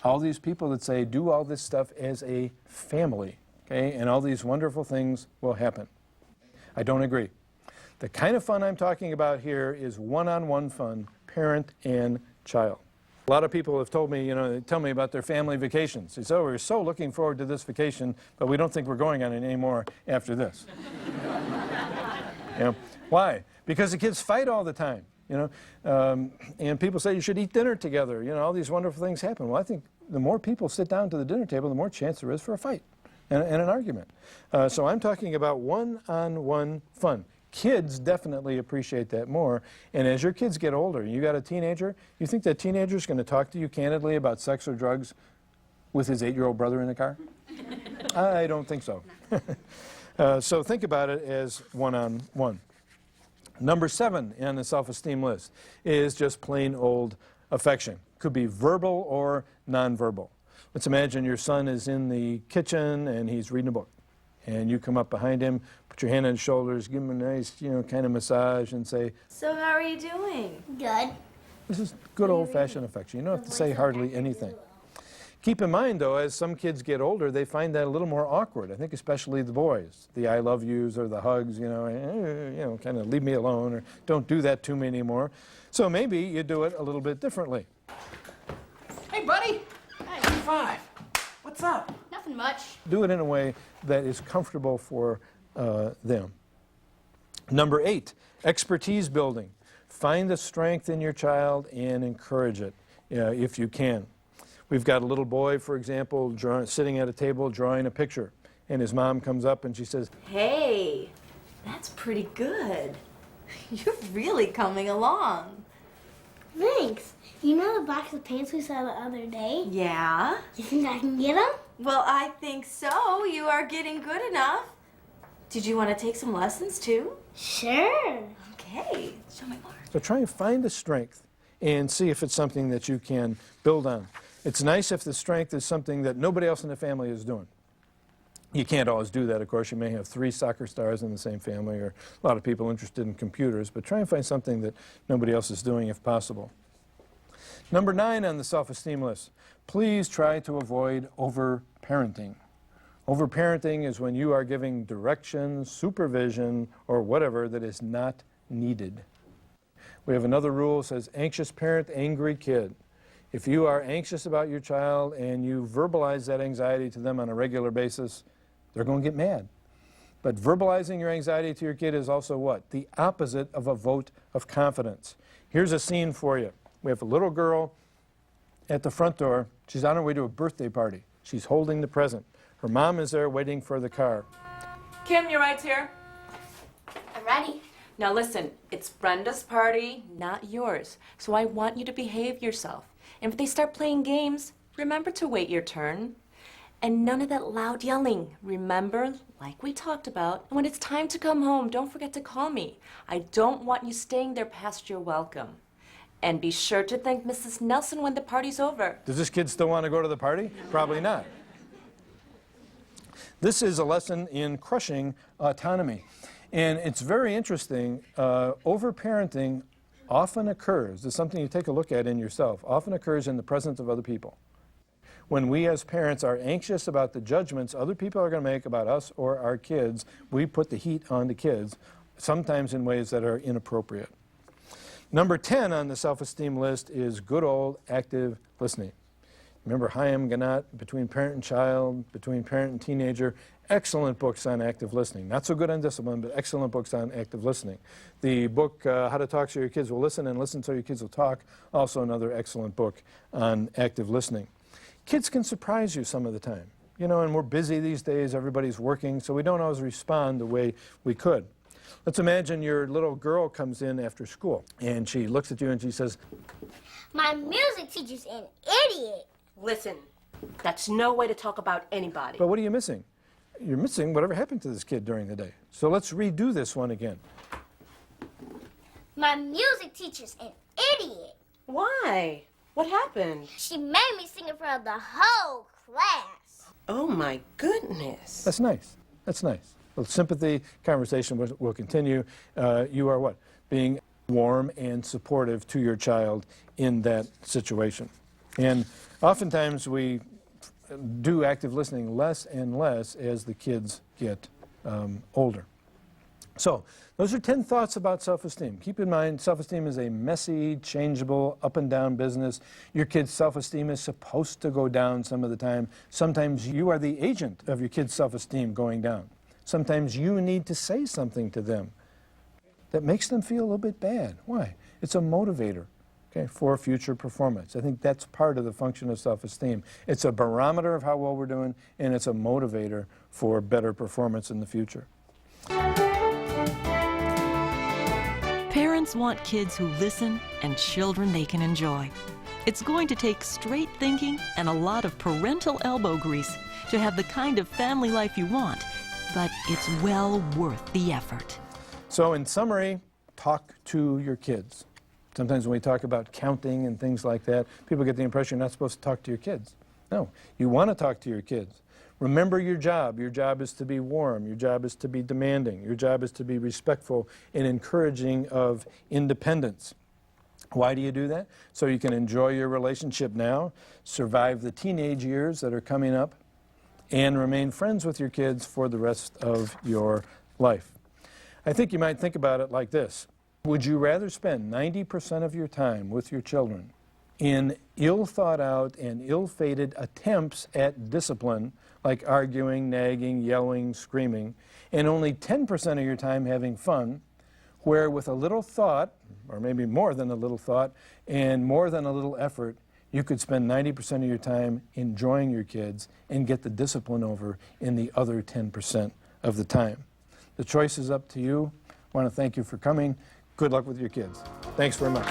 All these people that say do all this stuff as a family, okay, and all these wonderful things will happen. I don't agree. The kind of fun I'm talking about here is one-on-one fun, parent and child. A lot of people have told me, they tell me about their family vacations. They say, oh, we're so looking forward to this vacation, but we don't think we're going on it anymore after this. Why? Because the kids fight all the time, and people say you should eat dinner together. All these wonderful things happen. Well, I think the more people sit down to the dinner table, the more chance there is for a fight and an argument. So I'm talking about one-on-one fun. Kids definitely appreciate that more. And as your kids get older, you got a teenager, you think that teenager's going to talk to you candidly about sex or drugs with his 8-year-old brother in the car? I don't think so. So think about it as one-on-one. Number 7 on the self-esteem list is just plain old affection. Could be verbal or nonverbal. Let's imagine your son is in the kitchen and he's reading a book. And you come up behind him, put your hand on his shoulders, give him a nice, kind of massage and say, So how are you doing? Good. this is good old-fashioned affection. You don't have to say hardly anything. Keep in mind, though, as some kids get older, they find that a little more awkward. I think especially the boys. The I love yous or the hugs, kind of leave me alone or don't do that to me anymore. So maybe you do it a little bit differently. Hey, buddy. Hey, high five. What's up? Nothing much. Do it in a way that is comfortable for them. Number 8, expertise building. Find the strength in your child and encourage it if you can. We've got a little boy, for example, sitting at a table drawing a picture, and his mom comes up and she says, Hey, that's pretty good. You're really coming along. Thanks. You know the box of paints we saw the other day? Yeah? You think I can get them? Well, I think so. You are getting good enough. Did you want to take some lessons too? Sure. Okay, show me more. So try and find the strength and see if it's something that you can build on. It's nice if the strength is something that nobody else in the family is doing. You can't always do that, of course. You may have 3 soccer stars in the same family or a lot of people interested in computers, but try and find something that nobody else is doing if possible. Number 9 on the self-esteem list, please try to avoid over-parenting. Over-parenting is when you are giving direction, supervision, or whatever that is not needed. We have another rule that says anxious parent, angry kid. If you are anxious about your child and you verbalize that anxiety to them on a regular basis, they're going to get mad. But verbalizing your anxiety to your kid is also what? The opposite of a vote of confidence. Here's a scene for you. We have a little girl at the front door. She's on her way to a birthday party. She's holding the present. Her mom is there waiting for the car. Kim, your ride's here. I'm ready. Now listen, it's Brenda's party, not yours. So I want you to behave yourself. And if they start playing games, remember to wait your turn. And none of that loud yelling. Remember, like we talked about, when it's time to come home, don't forget to call me. I don't want you staying there past your welcome. And be sure to thank Mrs. Nelson when the party's over. Does this kid still want to go to the party? Probably not. This is a lesson in crushing autonomy. And it's very interesting. Overparenting often occurs, it's something you take a look at in yourself, often occurs in the presence of other people. When we as parents are anxious about the judgments other people are going to make about us or our kids, we put the heat on the kids, sometimes in ways that are inappropriate. Number 10 on the self-esteem list is good old active listening. Remember Chaim Ganat, Between Parent and Child, Between Parent and Teenager, excellent books on active listening. Not so good on discipline, but excellent books on active listening. The book, How to Talk So Your Kids Will Listen and Listen So Your Kids Will Talk, also another excellent book on active listening. Kids can surprise you some of the time. And we're busy these days, everybody's working, so we don't always respond the way we could. Let's imagine your little girl comes in after school, and she looks at you and she says, My music teacher's an idiot. Listen, that's no way to talk about anybody. but what are you missing? You're missing whatever happened to this kid during the day. So let's redo this one again. My music teacher's an idiot. Why? What happened? She made me sing in front of the whole class. Oh, my goodness. That's nice. That's nice. Well, sympathy, conversation will continue. You are what? Being warm and supportive to your child in that situation. And oftentimes we do active listening less and less as the kids get older. So those are 10 thoughts about self-esteem. Keep in mind, self-esteem is a messy, changeable, up and down business. Your kid's self-esteem is supposed to go down some of the time. Sometimes you are the agent of your kid's self-esteem going down. Sometimes you need to say something to them that makes them feel a little bit bad. Why? It's a motivator, okay, for future performance. I think that's part of the function of self-esteem. It's a barometer of how well we're doing, and it's a motivator for better performance in the future. Parents want kids who listen and children they can enjoy. It's going to take straight thinking and a lot of parental elbow grease to have the kind of family life you want, but it's well worth the effort. So in summary, talk to your kids. Sometimes when we talk about counting and things like that, people get the impression you're not supposed to talk to your kids. No, you want to talk to your kids. Remember your job. Your job is to be warm. Your job is to be demanding. Your job is to be respectful and encouraging of independence. Why do you do that? So you can enjoy your relationship now, survive the teenage years that are coming up, and remain friends with your kids for the rest of your life. I think you might think about it like this. Would you rather spend 90% of your time with your children in ill-thought-out and ill-fated attempts at discipline, like arguing, nagging, yelling, screaming, and only 10% of your time having fun, where with a little thought, or maybe more than a little thought, and more than a little effort, you could spend 90% of your time enjoying your kids and get the discipline over in the other 10% of the time? The choice is up to you. I want to thank you for coming. Good luck with your kids. Thanks very much.